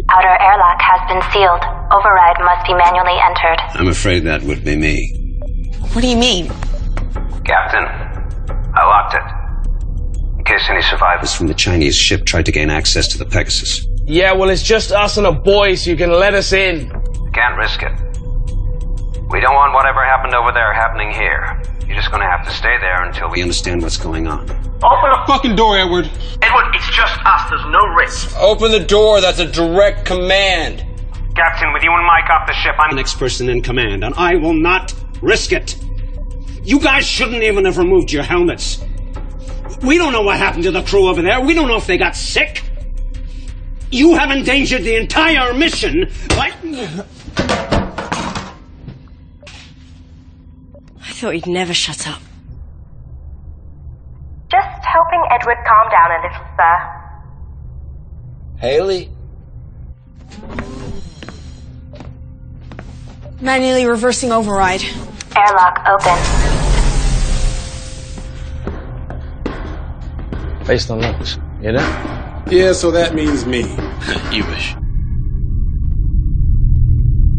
Outer airlock has been sealed. Override must be manually entered. I'm afraid that would be me. What do you mean? Captain, I locked it. In case any survivors from the Chinese ship tried to gain access to the Pegasus. Yeah, well, it's just us and a boy, so you can let us in. Can't risk it. We don't want whatever happened over there happening here. You're just gonna have to stay there until we understand what's going on. Open the fucking door, Edward. Edward, it's just us. There's no risk. Open the door. That's a direct command. Captain, with you and Mike off the ship, I'm the next person in command, and I will not risk it. You guys shouldn't even have removed your helmets. We don't know what happened to the crew over there. We don't know if they got sick. You have endangered the entire mission by... I thought he'd never shut up. Just helping Edward calm down a little, sir. Haley? Manually reversing override. Airlock open. Based on looks, you know? Yeah, so that means me. You wish.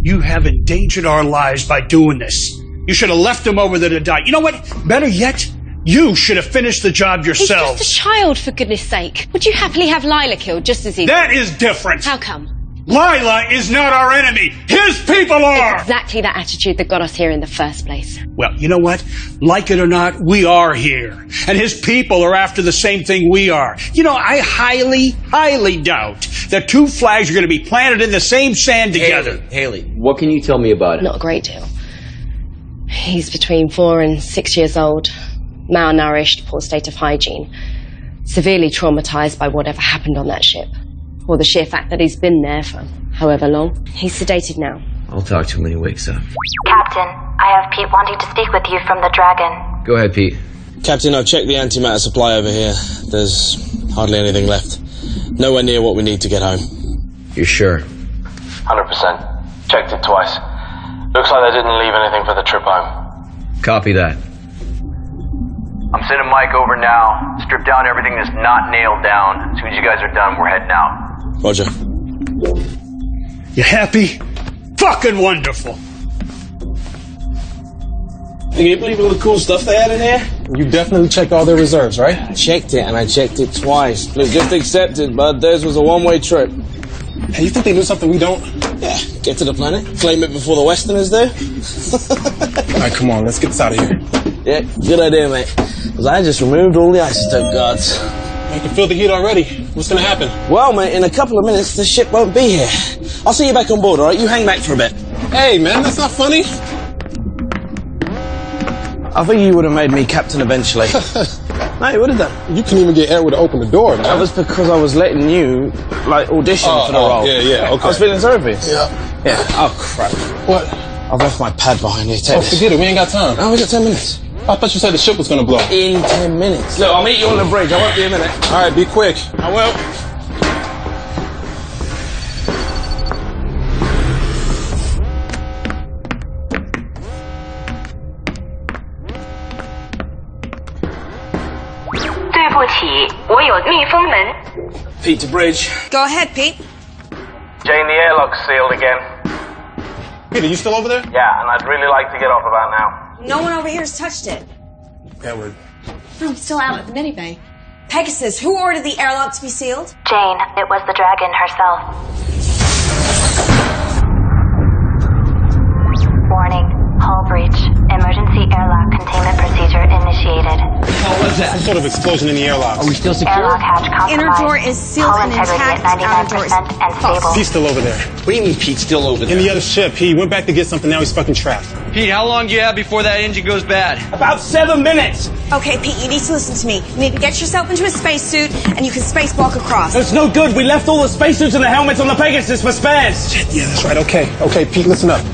You have endangered our lives by doing this. You should have left them over there to die. You know what? Better yet, you should have finished the job yourselves. He's just a child, for goodness sake. Would you happily have Lila killed just as easy? That is different. How come? Lila is not our enemy. His people are! It's exactly that attitude that got us here in the first place. Well, you know what? Like it or not, we are here. And his people are after the same thing we are. You know, I highly, highly doubt that two flags are going to be planted in the same sand together. Haley, what can you tell me about it? Not a great deal. He's between 4 and 6 years old, malnourished, poor state of hygiene, severely traumatized by whatever happened on that ship, or the sheer fact that he's been there for however long. He's sedated now. I'll talk to him when he wakes up. Captain, I have Pete wanting to speak with you from the Dragon. Go ahead, Pete. Captain, I've checked the antimatter supply over here. There's hardly anything left. Nowhere near what we need to get home. You're sure? 100%. Checked it twice. Looks like they didn't leave anything for the trip home. Copy that. I'm sending Mike over now. Strip down everything that's not nailed down. As soon as you guys are done, we're heading out. Roger. You happy? Fucking wonderful. Can you believe all the cool stuff they had in here? You definitely checked all their reserves, right? I checked it, and I checked it twice. Look, just accept it, bud. Theirs was a one-way trip. Hey, you think they knew something we don't? Yeah, get to the planet, claim it before the Westerners do. All right, come on, let's get this out of here. Yeah, good idea, mate. Because I just removed all the isotope guards. I can feel the heat already. What's gonna happen? Well, mate, in a couple of minutes, the ship won't be here. I'll see you back on board, all right? You hang back for a bit. Hey, man, that's not funny. I think you would have made me captain eventually. No, you would have done. You couldn't even get Edward to open the door, man. That was because I was letting you, audition for the role. Yeah, okay. I was feeling sorry for you. Yeah. Oh, crap. What? I've left my pad behind here. Take this. Forget it. We ain't got time. Oh, we got 10 minutes. I thought you said the ship was gonna blow. In 10 minutes. Look, I'll meet you on the bridge. I won't be a minute. All right, be quick. I will. me filming? Pete to bridge. Go ahead, Pete. Jane, the airlock's sealed again. Peter, you still over there? Yeah, and I'd really like to get off about now. No one over here has touched it. Edward. No, I'm still out at the minibay. Pegasus, who ordered the airlock to be sealed? Jane, it was the dragon herself. Warning, hull breach. Emergency airlock containment procedure initiated. What was that? Some sort of explosion in the airlock. Are we still secure? Airlock hatch compromised. Inner door is sealed Hull and integrity intact. at Outer door is 99% and stable. He's still over there. What do you mean Pete's still over there? In the other ship. He went back to get something, now he's fucking trapped. Pete, how long do you have before that engine goes bad? About 7 minutes. Okay, Pete, you need to listen to me. You need to get yourself into a spacesuit, and you can spacewalk across. It's no good. We left all the spacesuits and the helmets on the Pegasus for spares. Shit, yeah, that's right. Okay, Pete, listen up.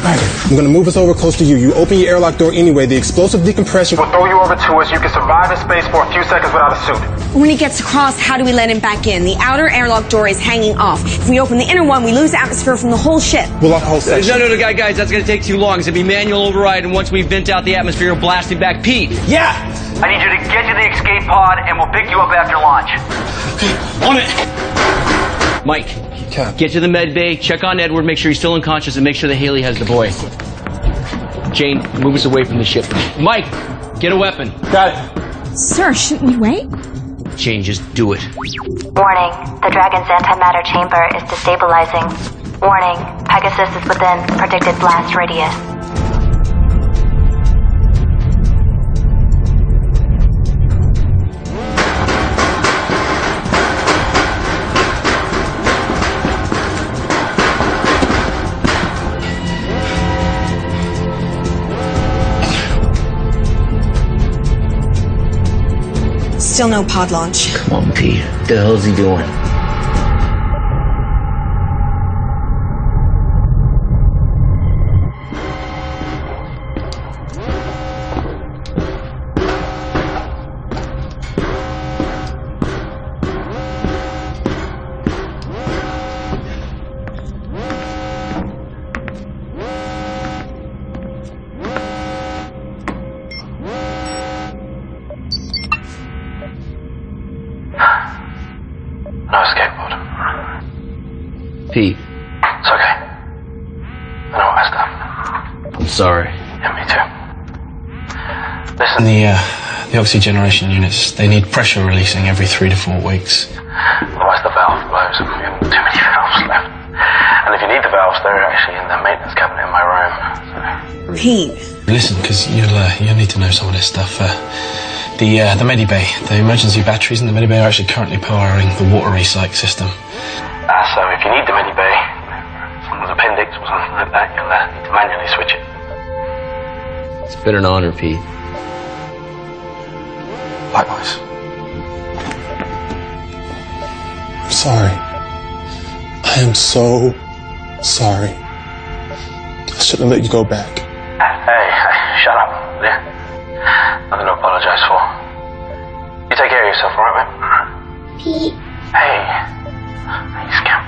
All right, I'm gonna move us over close to you. You open your airlock door anyway. The explosive decompression We'll throw you over to us. You can survive in space for a few seconds without a suit. When he gets across, how do we let him back in? The outer airlock door is hanging off. If we open the inner one, we lose atmosphere from the whole ship. We'll lock the whole section. No, guys, that's gonna take too long. It's gonna be manual override, and once we vent out the atmosphere, we'll blast him back. Pete! Yeah! I need you to get to the escape pod, and we'll pick you up after launch. On it! Mike, get to the med bay, check on Edward, make sure he's still unconscious, and make sure that Haley has the boy. Jane, move us away from the ship. Mike, get a weapon. Got it. Sir, shouldn't we wait? Jane, just do it. Warning, the dragon's antimatter chamber is destabilizing. Warning, Pegasus is within predicted blast radius. Still no pod launch. Come on, Pete. What the hell's he doing? No escape pod. Pete, It's okay. I know what I done. I'm sorry. Yeah, me too. Listen, The oxygeneration units, they need pressure releasing every 3 to 4 weeks. otherwise the valve blows and we have too many valves left. And if you need the valves, they're actually in the maintenance cabinet in my room. So. Pete. Listen, because you'll need to know some of this stuff. The medibay, the emergency batteries in the medibay are actually currently powering the water recycle system. So if you need the medibay, someone's appendix or something like that, you'll need to manually switch it. It's been an honor, Pete. Likewise. I'm sorry. I am so sorry. I shouldn't have let you go back. Hey, shut up, yeah? Nothing to apologize for. You take care of yourself, alright, mate? Pete. Hey. Hey, scamp.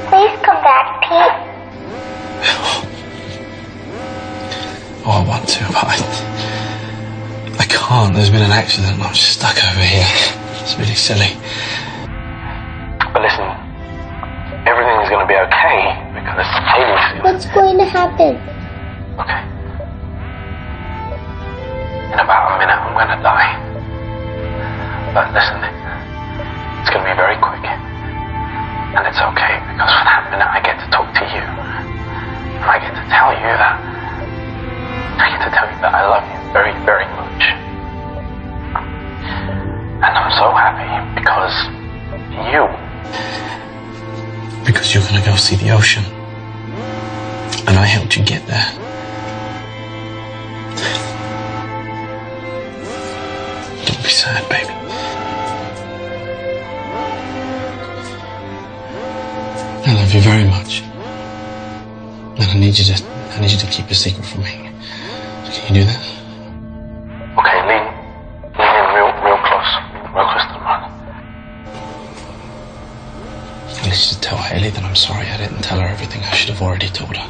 Please come back, Pete. Oh, I want to, but I can't. There's been an accident and I'm stuck over here. It's really silly. But listen, everything is going to be okay because Haley's... What's going to happen? Okay. In about a minute, I'm going to die. But listen, it's going to be very quick. And it's okay because for that minute I get to talk to you. And I get to tell you that... I get to tell you that I love you very, very much. And I'm so happy because you... Because you're going to go see the ocean. And I helped you get there. Don't be sad, baby. I love you very much. And I need you to keep a secret from me. Can you do that? Okay, lean in real close to the mic. At least just tell Haley that I'm sorry I didn't tell her everything I should have already told her.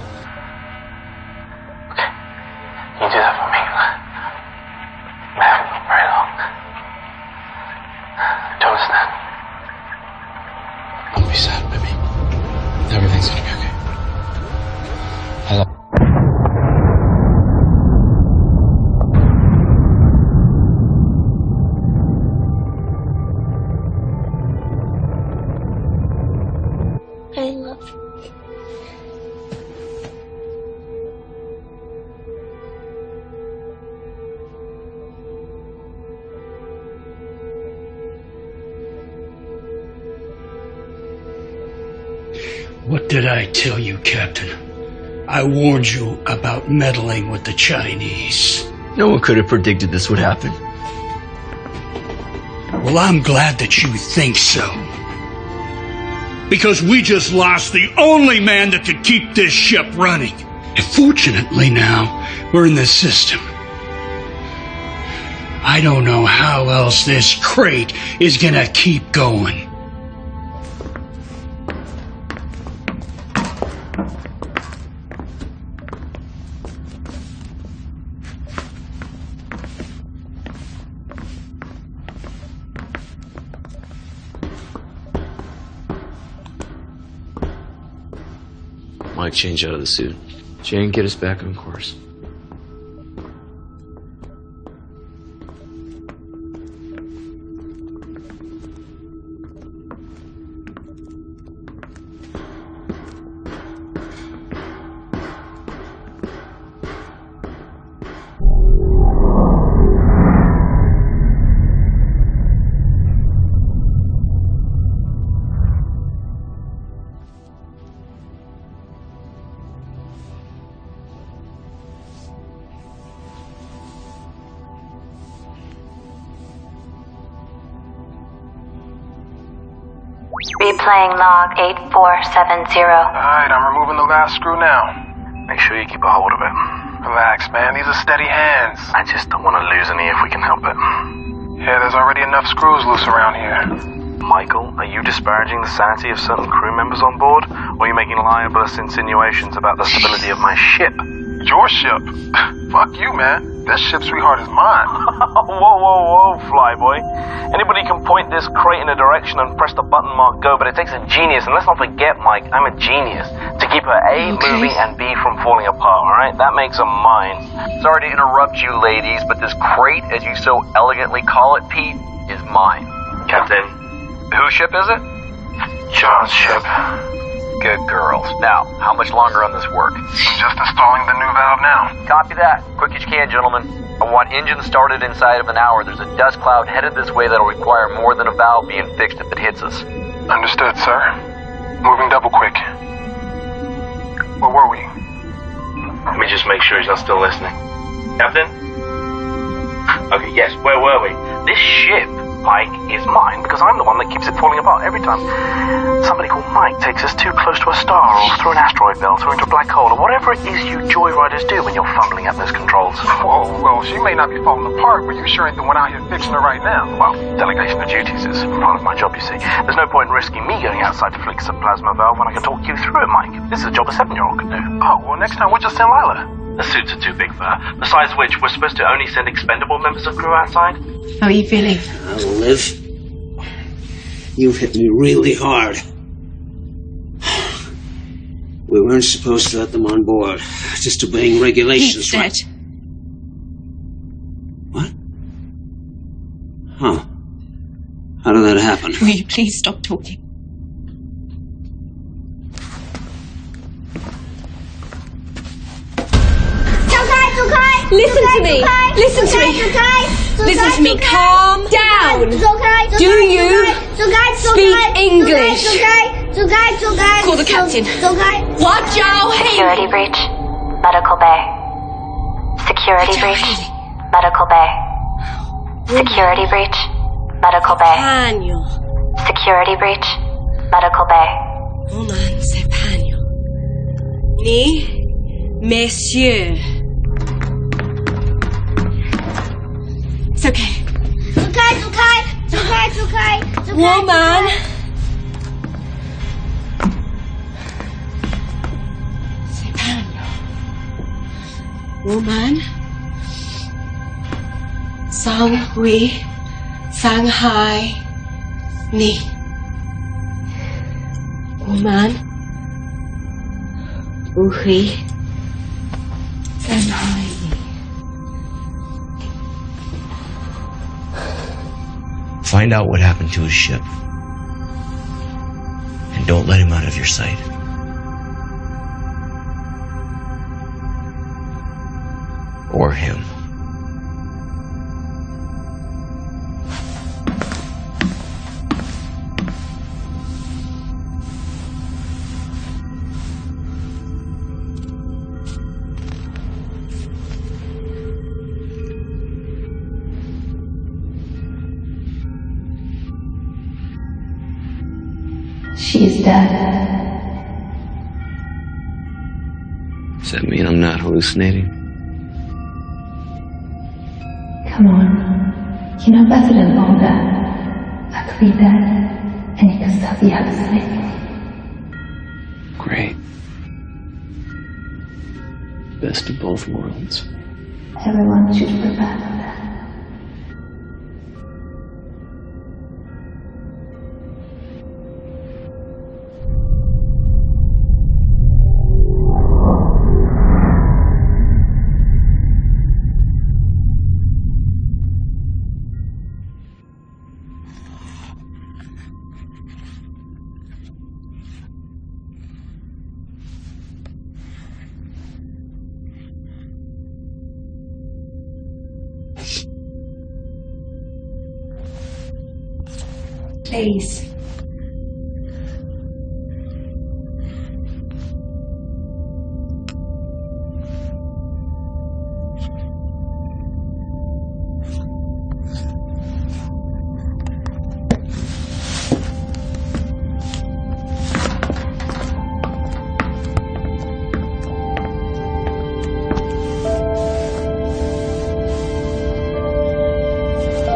What did I tell you, Captain? I warned you about meddling with the Chinese. No one could have predicted this would happen. Well, I'm glad that you think so. Because we just lost the only man that could keep this ship running. And fortunately now, we're in the system. I don't know how else this crate is gonna keep going. Mike, change out of the suit. Jane, get us back on course. Replaying log 8470. Alright, I'm removing the last screw now. Make sure you keep a hold of it. Relax, man. These are steady hands. I just don't want to lose any if we can help it. Yeah, there's already enough screws loose around here. Michael, are you disparaging the sanity of certain crew members on board? Or are you making libelous insinuations about the stability of my ship? Your ship? Fuck you, man. This ship, sweetheart, is mine. Whoa, flyboy. Anybody can point this crate in a direction and press the button marked go, but it takes a genius, and let's not forget, Mike, I'm a genius, to keep her A moving and B from falling apart, alright? That makes her mine. Sorry to interrupt you, ladies, but this crate, as you so elegantly call it, Pete, is mine. Captain, whose ship is it? John's ship. Good girls. Now, how much longer on this work? I'm just installing the new valve now. Copy that. Quick as you can, gentlemen. I want engines started inside of an hour. There's a dust cloud headed this way that'll require more than a valve being fixed if it hits us. Understood, sir. Moving double quick. Where were we? Let me just make sure he's not still listening. Captain? Okay, yes, where were we? This ship, Mike, is mine because I'm the one that keeps it falling apart every time somebody called Mike takes us too close to a star or through an asteroid belt or into a black hole or whatever it is you joyriders do when you're fumbling at those controls. Well, she may not be falling apart, but you sure ain't the one out here fixing her right now. Well, delegation of duties is part of my job, you see. There's no point in risking me going outside to fix a plasma valve when I can talk you through it, Mike. This is a job a 7-year-old could do. Oh, well, next time we'll just send Lila. The suits are too big for her. Besides which, we're supposed to only send expendable members of crew outside. How are you feeling? Liv, you've hit me really hard. We weren't supposed to let them on board. Just obeying regulations. He's dead. What? Huh. How did that happen? Will you please stop talking? Listen to me. Listen to me. Listen to me. Calm down. Do you speak English? Call the captain. Watch your head. Security breach. Medical bay. Security breach. Medical bay. Security breach. Medical bay. Security breach. Medical bay. Woman, c'est pagno. Ni, messieurs. It's okay. It's okay. Woman. C'est pagno. Woman. Sang-hui. Sang-hai. Ni. Woman. Uhi. Sang-hai. Find out what happened to his ship. And don't let him out of your sight. Or him. She is dead. Does that mean I'm not hallucinating? Come on. You know better than all that. I could be dead, and you can still be hallucinating. Great. Best of both worlds. Everyone should prepare for that. Please.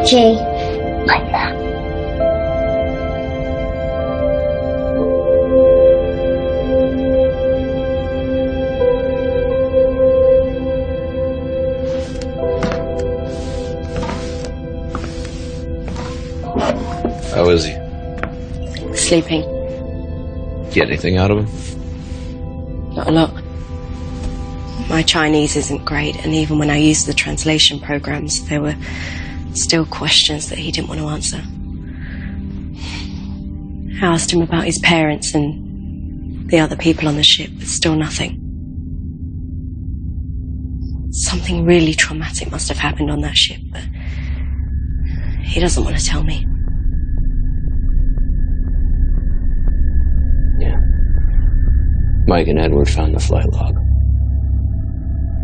Jay, like that. How is he? Sleeping. Get anything out of him? Not a lot. My Chinese isn't great, and even when I used the translation programs, there were still questions that he didn't want to answer. I asked him about his parents and the other people on the ship, but still nothing. Something really traumatic must have happened on that ship, but he doesn't want to tell me. Yeah. Mike and Edward found the flight log.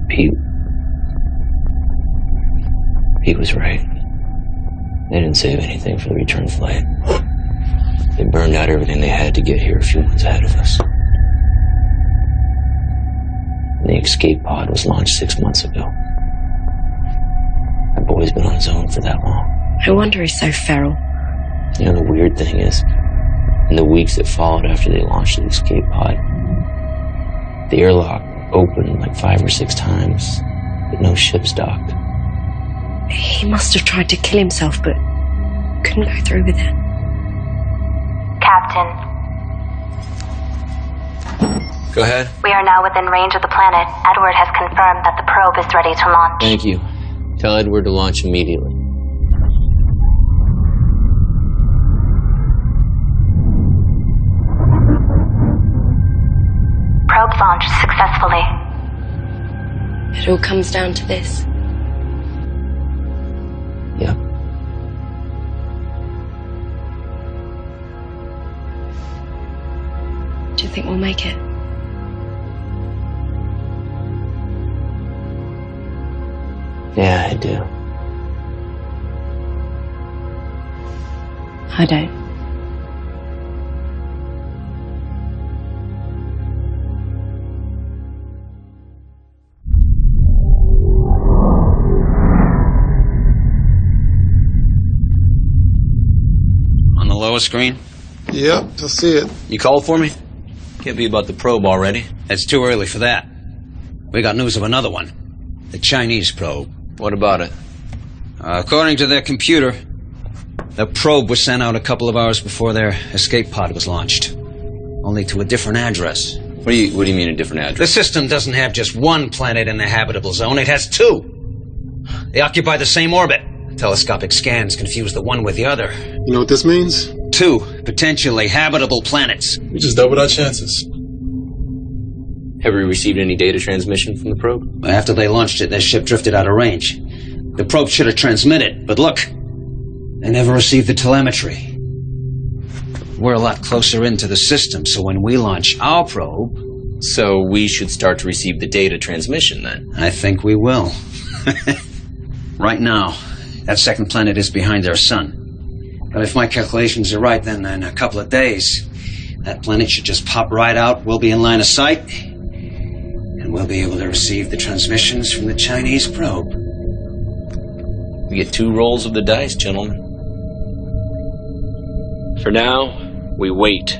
Pete was right. They didn't save anything for the return flight. They burned out everything they had to get here a few months ahead of us. The escape pod was launched 6 months ago. That boy's been on his own for that long. No wonder he's so feral. You know, the weird thing is, in the weeks that followed after they launched the escape pod, the airlock opened like 5 or 6 times, but no ships docked. He must have tried to kill himself, but couldn't go through with it. Captain, Go ahead. we are now within range of the planet. Edward has confirmed that the probe is ready to launch. Thank you. Tell Edward to launch immediately. Probe launched successfully. It all comes down to this. Yep. Do you think we'll make it? Yeah, I do. I don't. On the lower screen? Yep, I see it. You called for me? Can't be about the probe already. It's too early for that. We got news of another one. The Chinese probe. What about it? According to their computer, the probe was sent out a couple of hours before their escape pod was launched. Only to a different address. What do you mean a different address? The system doesn't have just one planet in the habitable zone, it has 2. They occupy the same orbit. Telescopic scans confuse the one with the other. You know what this means? 2 potentially habitable planets. We just doubled our chances. Have we received any data transmission from the probe? After they launched it, their ship drifted out of range. The probe should have transmitted, but look, they never received the telemetry. We're a lot closer into the system, so when we launch our probe... So we should start to receive the data transmission then? I think we will. Right now, that second planet is behind their sun. But if my calculations are right, then in a couple of days, That planet should just pop right out. We'll be in line of sight. And we'll be able to receive the transmissions from the Chinese probe. We get 2 rolls of the dice, gentlemen. For now, we wait.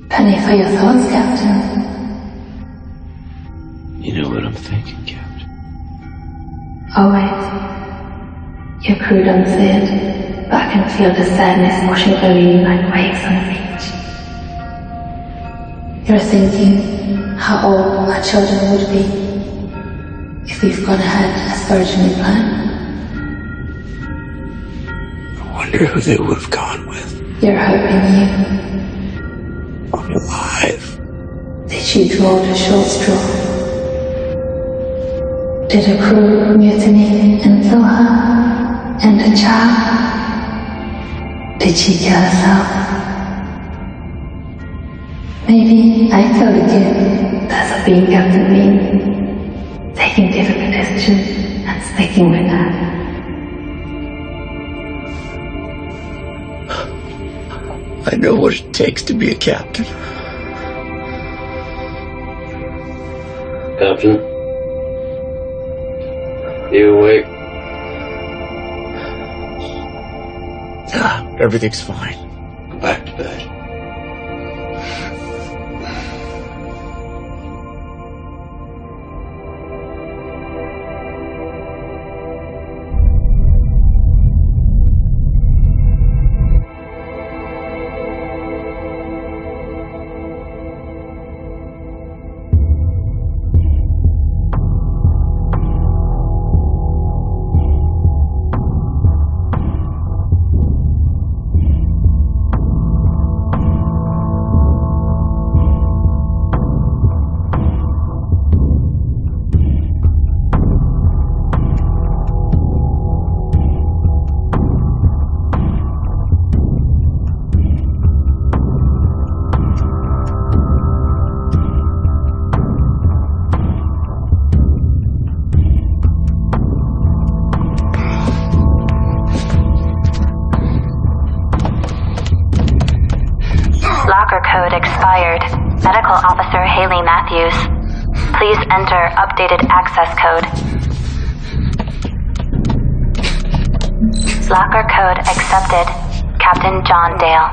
Penny for your thoughts, Captain. You know what I'm thinking, Captain. Always. Your crew don't see it, but I can feel the sadness washing over you like waves on a beach. You're thinking how old our children would be if we've gone ahead as originally planned. I wonder who they would have gone with. You're hoping you. I'm alive. Did you draw the short straw? Did the crew mutiny and kill her? And the child? Did she kill herself? Maybe I killed the kid. That's what being Captain means. Taking difficult decisions and sticking with that. I know what it takes to be a captain. Captain? You awake? Everything's fine. Go back to bed. Code expired. Medical Officer Haley Matthews. Please enter updated access code. Locker code accepted. Captain John Dale.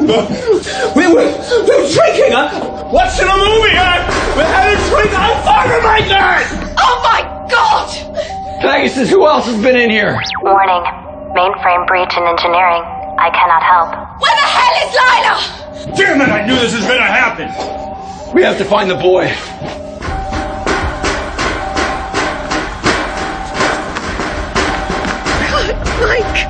We were drinking, huh? Watching a movie, huh? We had a drink on fire like that! Oh my God! Pegasus, who else has been in here? Warning. Mainframe breach in engineering. I cannot help. Where the hell is Lila? Damn it, I knew this was gonna happen! We have to find the boy. Mike.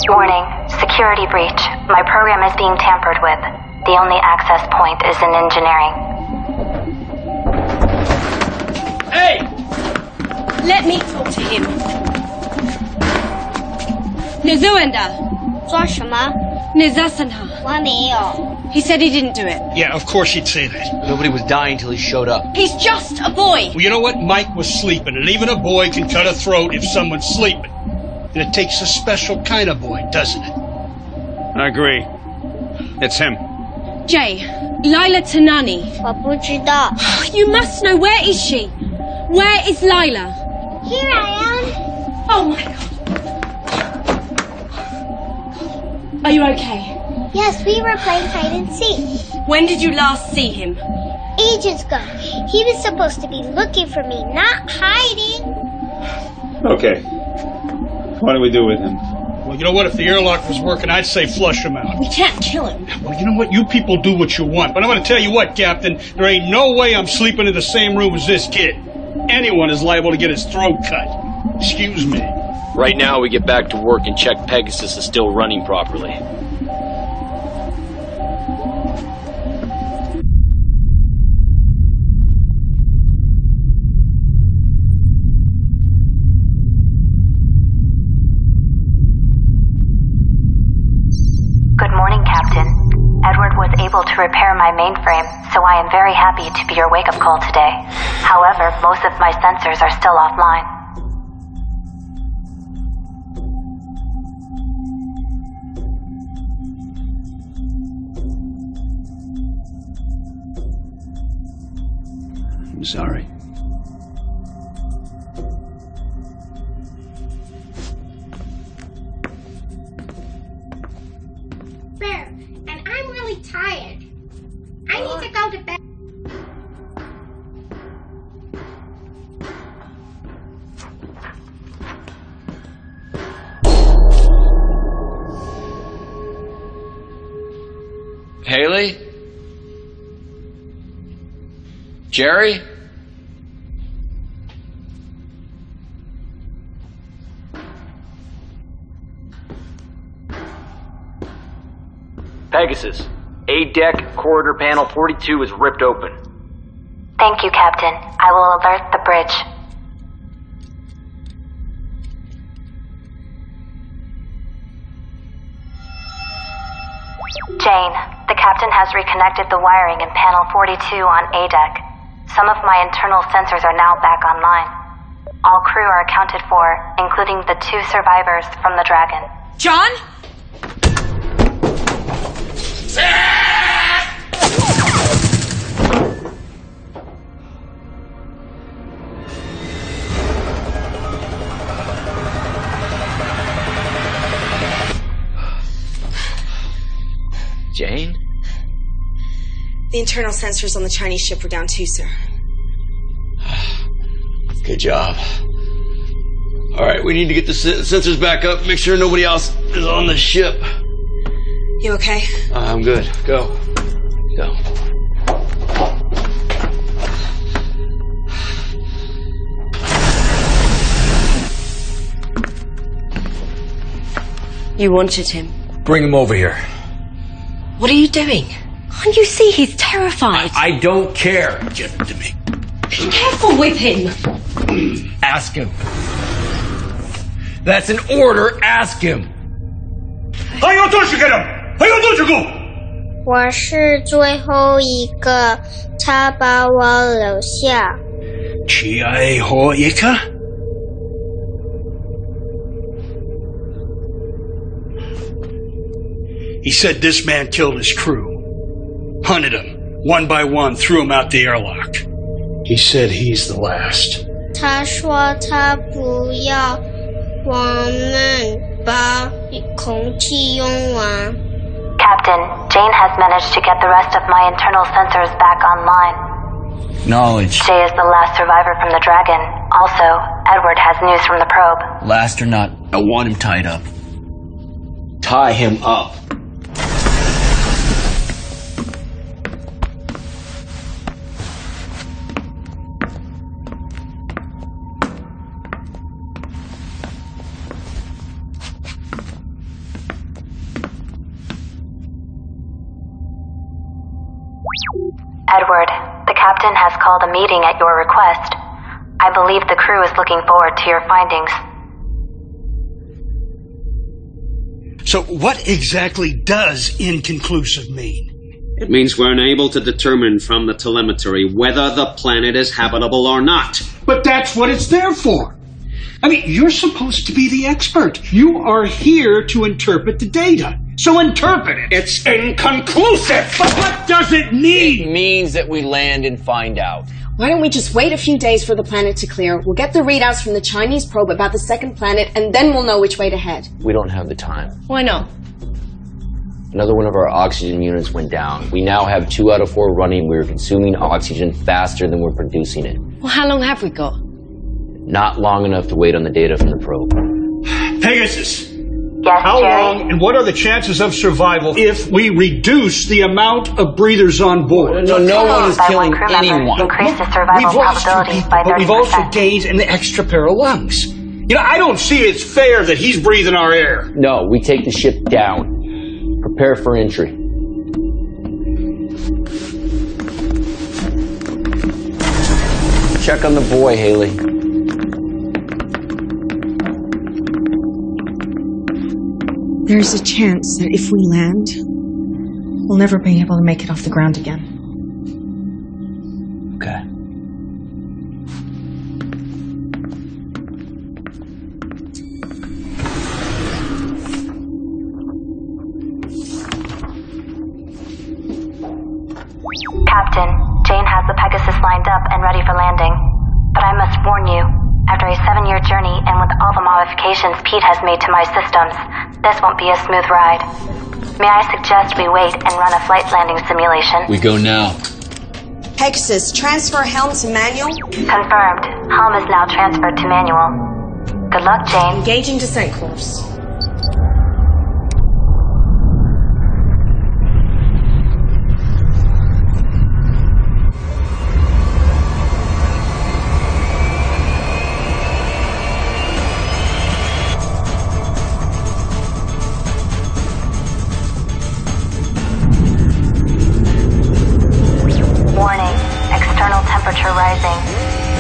Warning. Security breach. My program is being tampered with. The only access point is in engineering. Hey! Let me talk to him. Nizuenda. 说什么？ Nizasana. 我还没有。 He said he didn't do it. Yeah, of course he'd say that. Nobody was dying till he showed up. He's just a boy. Well, you know what? Mike was sleeping, and even a boy can cut a throat if someone's sleeping. And it takes a special kind of boy, doesn't it? I agree. It's him. Jay, Lila Tanani. 我不知道。 You must know. Where is she? Where is Lila? Here I am. Oh my God. Are you okay? Yes, we were playing hide and seek. When did you last see him? Ages ago. He was supposed to be looking for me, not hiding. Okay. What do we do with him? Well, you know what? If the airlock was working, I'd say flush him out. We can't kill him. Well, you know what? You people do what you want. But I'm going to tell you what, Captain. There ain't no way I'm sleeping in the same room as this kid. Anyone is liable to get his throat cut. Excuse me. Right now, we get back to work and check Pegasus is still running properly. Good morning, Captain. Edward was able to repair my mainframe, so I am very happy to be your wake-up call today. However, most of my sensors are still offline. I'm sorry. Bear, and I'm really tired. I need to go to bed. Haley? Jerry? Pegasus, A-deck corridor panel 42 is ripped open. Thank you, Captain. I will alert the bridge. Jane, the captain has reconnected the wiring in panel 42 on A-deck. Some of my internal sensors are now back online. All crew are accounted for, including the 2 survivors from the Dragon. John? Jane? The internal sensors on the Chinese ship were down too, sir. Good job. All right, we need to get the sensors back up, make sure nobody else is on the ship. You okay? I'm good. Go. Go. You wanted him. Bring him over here. What are you doing? Can't you see he's terrified? I don't care. Give him to me. Be careful with him. Ask him. That's an order. Ask him. 还有多少个人？还有多少个？我是最后一个，他把我留下。只爱好一个。He said this man killed his crew. Hunted them, one by one, threw them out the airlock. He said he's the last. 他说他不要我们把空气用完。 Captain, Jane has managed to get the rest of my internal sensors back online. Knowledge. Jay is the last survivor from the Dragon. Also, Edward has news from the probe. Last or not, I want him tied up. Tie him up. Edward, the captain has called a meeting at your request. I believe the crew is looking forward to your findings. So what exactly does inconclusive mean? It means we're unable to determine from the telemetry whether the planet is habitable or not. But that's what it's there for. I mean, you're supposed to be the expert. You are here to interpret the data. So interpret it. It's inconclusive. But what does it mean? It means that we land and find out. Why don't we just wait a few days for the planet to clear? We'll get the readouts from the Chinese probe about the second planet, and then we'll know which way to head. We don't have the time. Why not? Another one of our oxygen units went down. We now have 2 out of 4 running. We're consuming oxygen faster than we're producing it. Well, how long have we got? Not long enough to wait on the data from the probe. Pegasus. Yes, How Jerry? long and what are the chances of survival if we reduce the amount of breathers on board? No one is killing anyone. Increase the survival We've lost 2 probability people, by but we've also 30%. gained an extra pair of lungs. You know, I don't see it's fair that he's breathing our air. No, we take the ship down. Prepare for entry. Check on the boy, Haley. There's a chance that if we land, we'll never be able to make it off the ground again. Okay. Captain, Jane has the Pegasus lined up and ready for landing. But I must warn you, after a 7-year journey and with all the modifications Pete has made to my systems, this won't be a smooth ride. May I suggest we wait and run a flight landing simulation? We go now. Pegasus, transfer helm to manual. Confirmed. Helm is now transferred to manual. Good luck, Jane. Engaging descent course.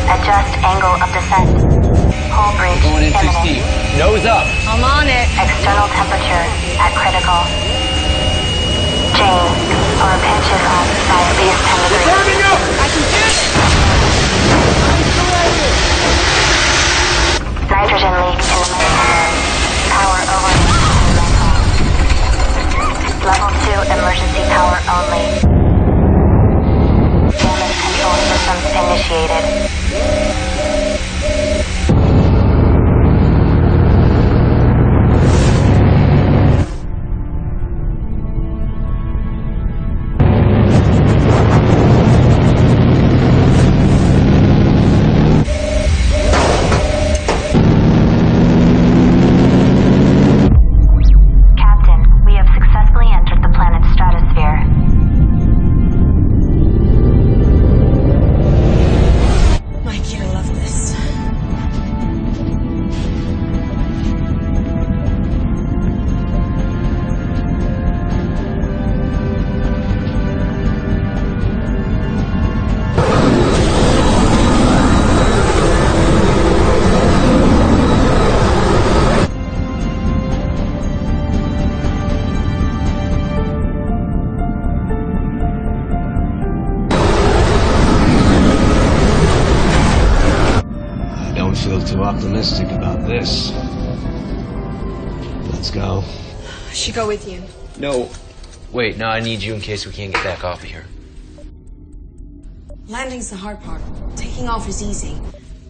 Adjust angle of descent. Hull bridge Going in too imminent. steep. Nose up. I'm on it. External temperature at critical. Jane, our pinch is off by at least 10 degrees. Burning up! I can do it! Nitrogen leak in the main. Power over. Level 2 emergency power only. Damage control systems initiated. Captain, we have successfully entered the planet's stratosphere. Mike, you'll love this. I don't feel too optimistic about this. Let's go. I should go with you. No. Wait, no, I need you in case we can't get back off of here. Landing's the hard part. Taking off is easy.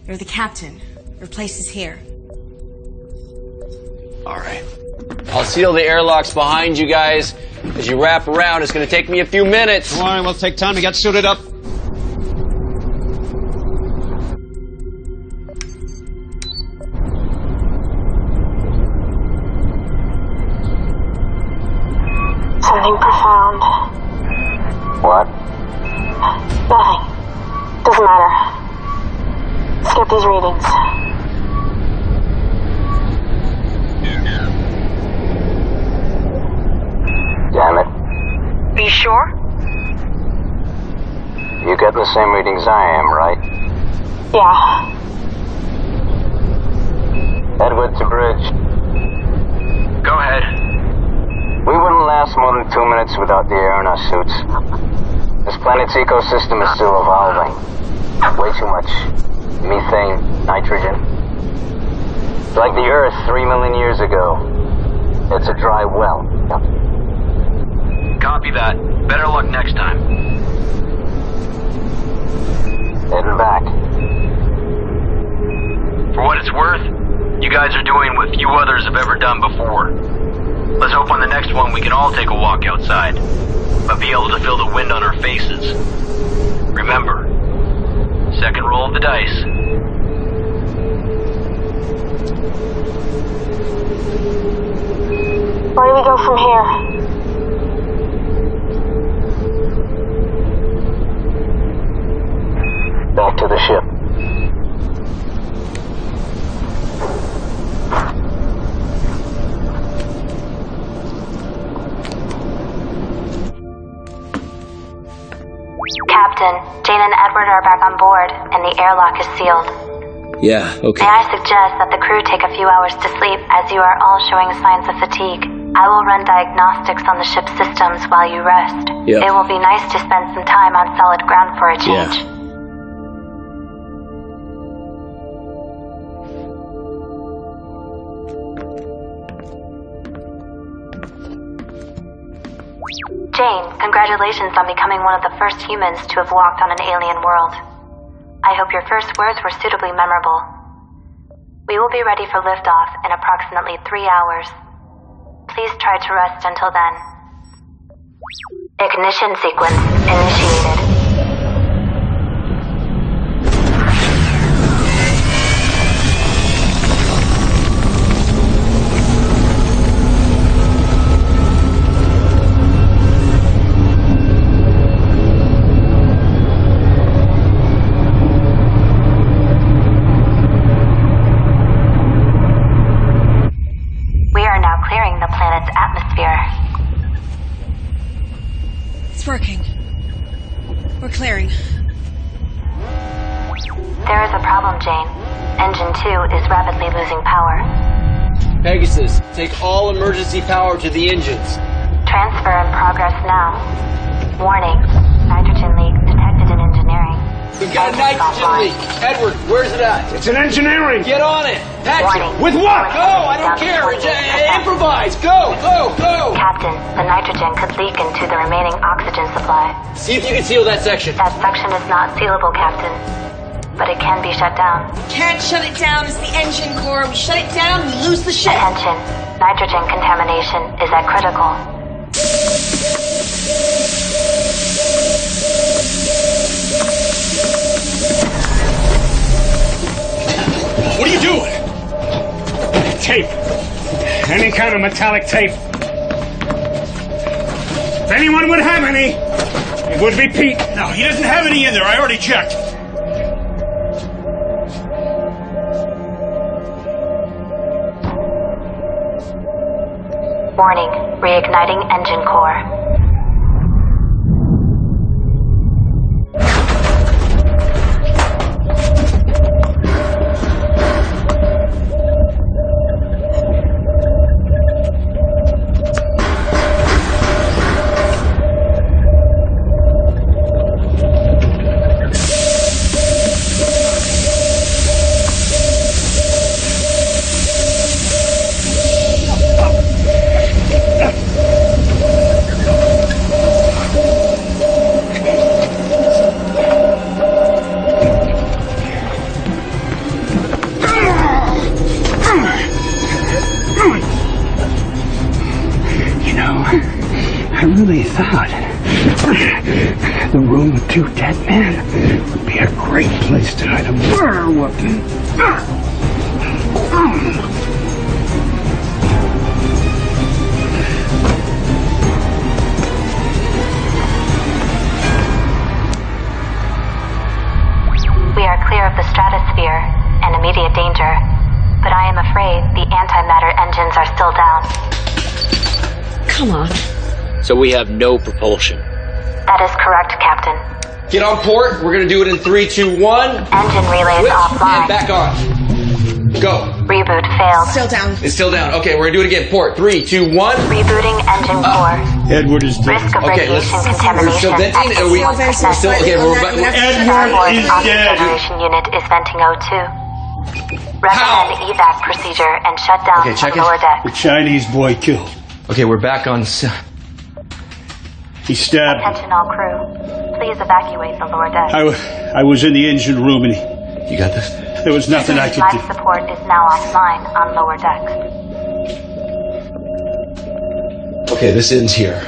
You're the captain. Your place is here. All right. I'll seal the airlocks behind you guys. As you wrap around, it's going to take me a few minutes. Don't worry, we'll take time to get suited up. Something profound. What? Nothing. Doesn't matter. Skip these readings. Damn it. Are you sure? You get the same readings I am, right? Yeah. Edward to bridge. Go ahead. We wouldn't last more than 2 minutes without the air in our suits. This planet's ecosystem is still evolving. Way too much methane, nitrogen. It's like the Earth 3 million years ago. It's a dry well. Copy that. Better luck next time. Heading back. For what it's worth, you guys are doing what few others have ever done before. Let's hope on the next one we can all take a walk outside, but be able to feel the wind on our faces. Remember, second roll of the dice. Where do we go from here? Back to the ship. Captain, Jane and Edward are back on board, and the airlock is sealed. Yeah, okay. May I suggest that the crew take a few hours to sleep, as you are all showing signs of fatigue. I will run diagnostics on the ship's systems while you rest. Yeah. It will be nice to spend some time on solid ground for a change. Yeah. Jane, congratulations on becoming one of the first humans to have walked on an alien world. I hope your first words were suitably memorable. We will be ready for liftoff in approximately 3 hours. Please try to rest until then. Ignition sequence initiated. Clearing the planet's atmosphere. It's working. We're clearing. There is a problem, Jane. Engine 2 is rapidly losing power. Pegasus, take all emergency power to the engines. Transfer in progress now. Warning. Nitrogen leak detected in engineering. We've got a nitrogen leak. Edward, where's it at? It's in engineering. Get on it. Patrick. With what? Go, I don't care. Improvise. Go. Captain, the nitrogen could leak into the remaining oxygen supply. See if you can seal that section. That section is not sealable, Captain. But it can be shut down. Can't shut it down. It's the engine core. We shut it down, we lose the ship. Attention. Nitrogen contamination is at critical. What are you doing? Tape. Any kind of metallic tape. If anyone would have any, it would be Pete. No, he doesn't have any in there. I already checked. Warning. Reigniting engine core. thought. The room with 2 dead men would be a great place to hide a murder weapon. We are clear of the stratosphere and immediate danger, but I am afraid the antimatter engines are still down. Come on. So we have no propulsion. That is correct, Captain. Get on port. We're gonna do it in 3, 2, 1. Engine relays offline. And back on. Go. Reboot failed. Still down. It's still down. Okay, we're gonna do it again. Port. 3, 2, 1. Rebooting engine core. Edward is dead. Risk of Okay, radiation we're contamination. still venting. at Are we? 61%. We're still okay. We're back. Edward is dead. Oxygenation unit is venting O2. Recommend evac procedure and shut down Okay, check the it. lower deck. The Chinese boy killed. Okay, we're back on. He stabbed me. Attention all crew. Please evacuate the lower deck. I was in the engine room and You got this? there was nothing I could Life do. support is now offline on lower decks. Okay, this ends here.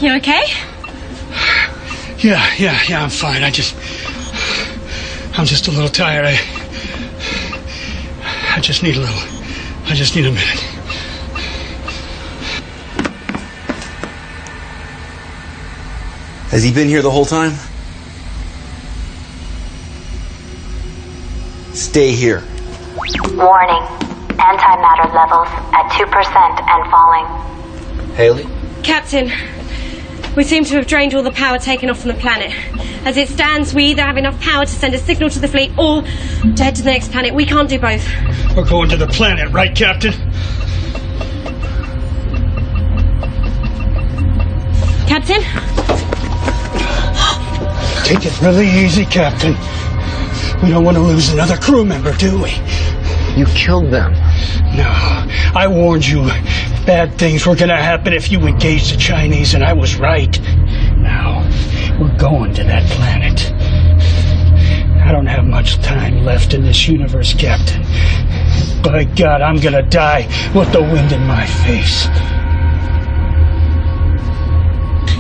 You okay? Yeah, I'm fine. I'm just a little tired. I just need a minute. Has he been here the whole time? Stay here. Warning. Antimatter levels at 2% and falling. Haley? Captain, we seem to have drained all the power taken off from the planet. As it stands, we either have enough power to send a signal to the fleet or to head to the next planet. We can't do both. We're going to the planet, right, Captain? Captain? Take it really easy, Captain. We don't want to lose another crew member, do we? You killed them. No, I warned you. Bad things were going to happen if you engaged the Chinese, and I was right. Now, we're going to that planet. I don't have much time left in this universe, Captain. By God, I'm going to die with the wind in my face.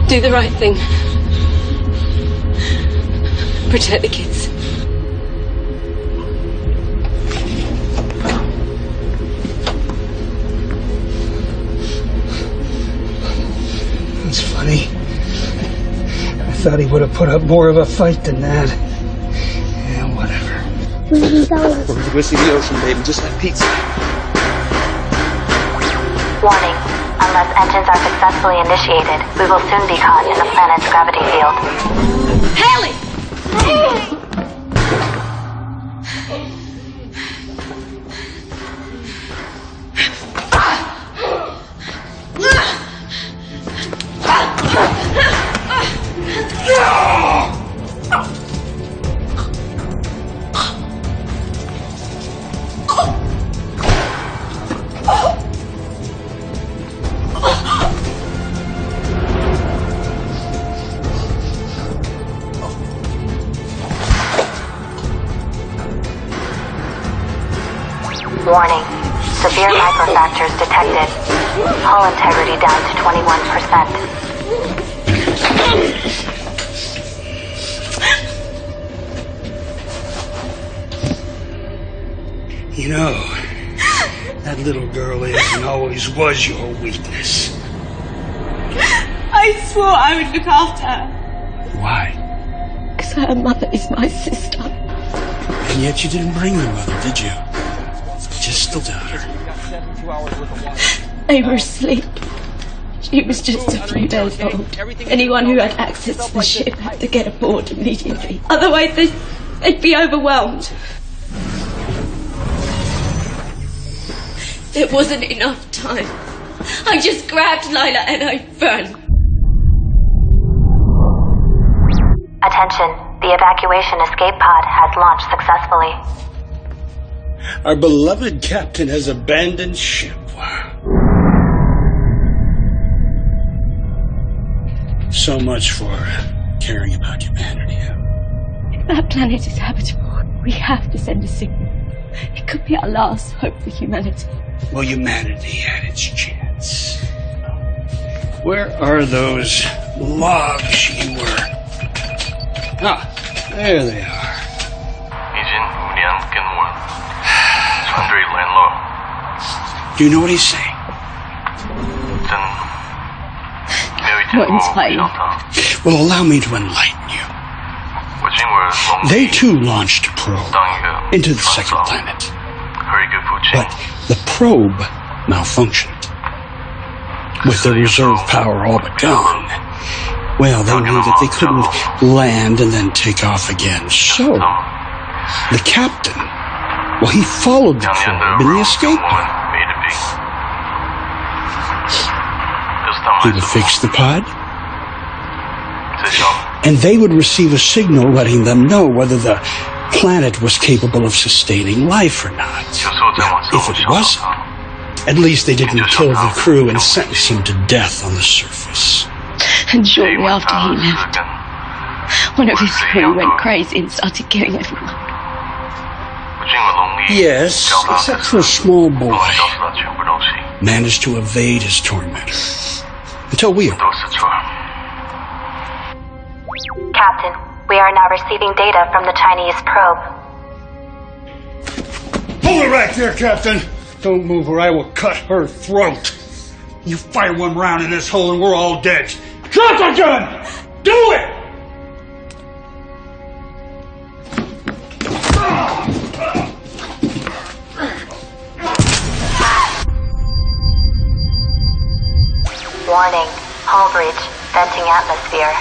Do the right thing. Protect the kids. It's funny. I thought he would have put up more of a fight than that. Yeah, whatever. We're going to go see the ocean, baby, just like pizza. Warning. Unless engines are successfully initiated, we will soon be caught in the planet's gravity field. Haley! Warning. Severe microfractures detected. Hull integrity down to 21%. You know, that little girl is and always was your weakness. I swore I would look after her. Why? Because her mother is my sister. And yet you didn't bring your mother, did you? Just the daughter. They were asleep. She was just a few days old. Anyone who had access to the ship had to get aboard immediately. Otherwise, they'd be overwhelmed. There wasn't enough time. I just grabbed Lila and I ran. Attention. The evacuation escape pod has launched successfully. Our beloved captain has abandoned ship. So much for caring about humanity. If that planet is habitable, we have to send a signal. It could be our last hope for humanity. Well, humanity had its chance. Where are those logs you were? Ah, there they are. Do you know what he's saying? Not entirely. Well, allow me to enlighten you. They too launched a probe into the second planet. But the probe malfunctioned. With their reserve power all but gone, well, they knew that they couldn't land and then take off again. So, the captain, well, he followed the probe in the escape pod. He would fix the pod, and they would receive a signal letting them know whether the planet was capable of sustaining life or not. Now, if it wasn't, at least they didn't kill the crew and sentence him to death on the surface. And shortly after he left, one of his crew went crazy and started killing everyone. Yes, except for a small boy. Managed to evade his tormentor. Until we arrived. Captain, we are now receiving data from the Chinese probe. Hold it right there, Captain. Don't move or I will cut her throat. You fire one round in this hole and we're all dead. Drop the gun! Do it! Warning, hull breach, venting atmosphere.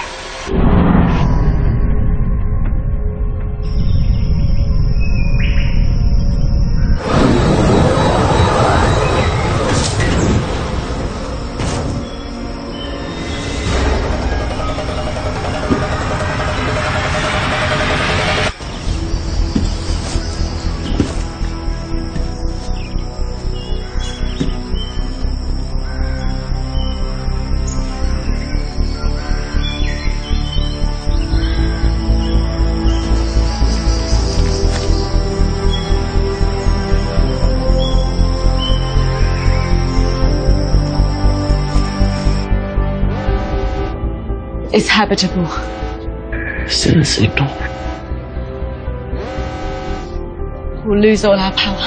It's habitable. Send a signal. We'll lose all our power.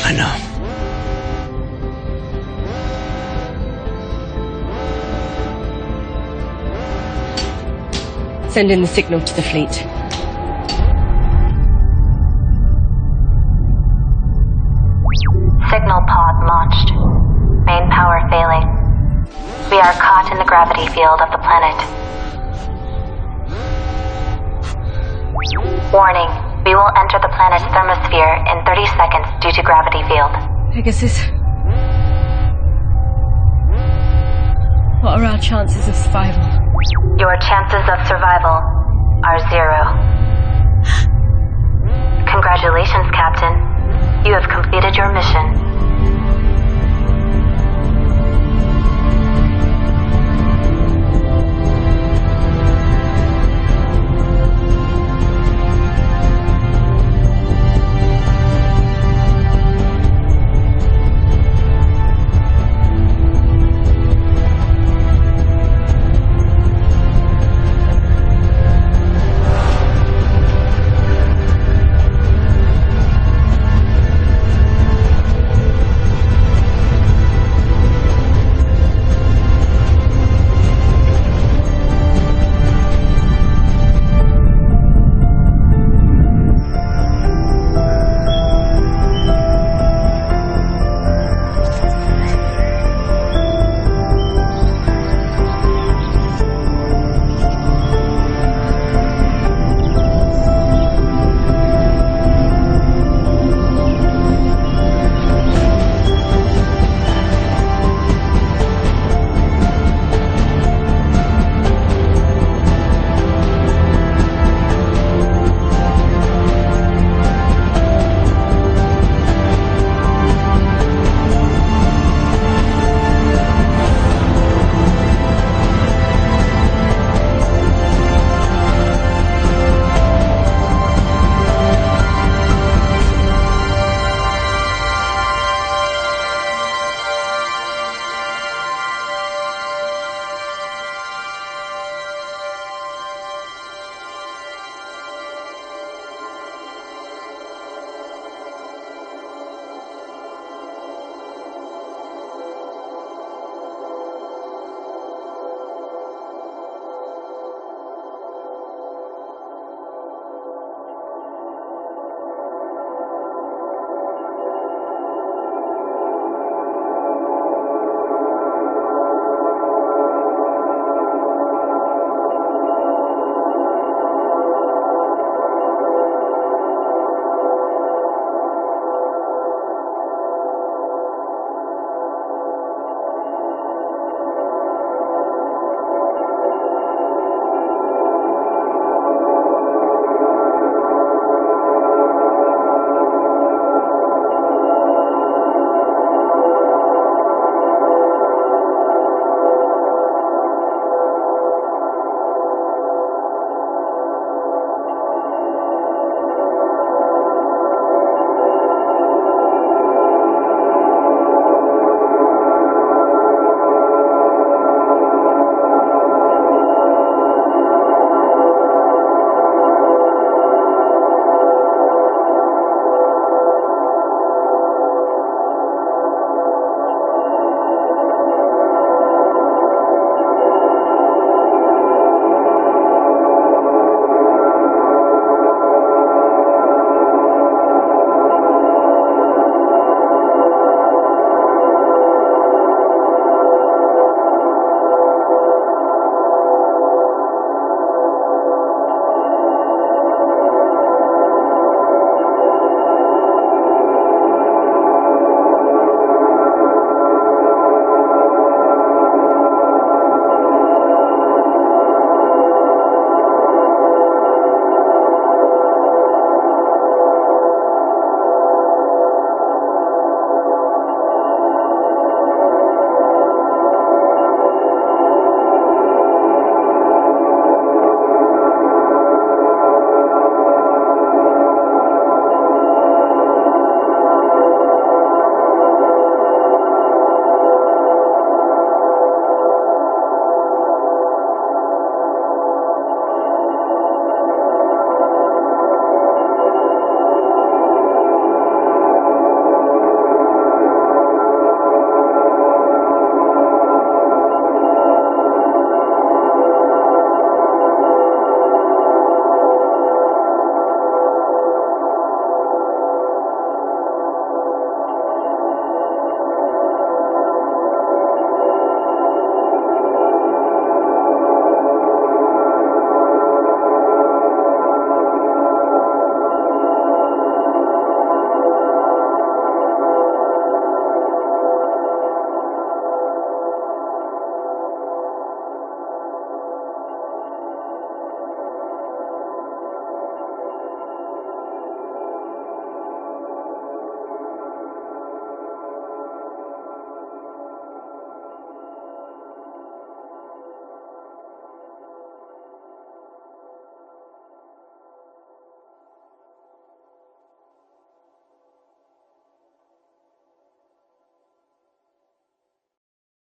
I know. Send in the signal to the fleet. Signal pod launched. Main power failing. We are caught in the gravity field of the planet. Warning, we will enter the planet's thermosphere in 30 seconds due to gravity field. Pegasus. What are our chances of survival? Your chances of survival are 0. Congratulations, Captain. You have completed your mission.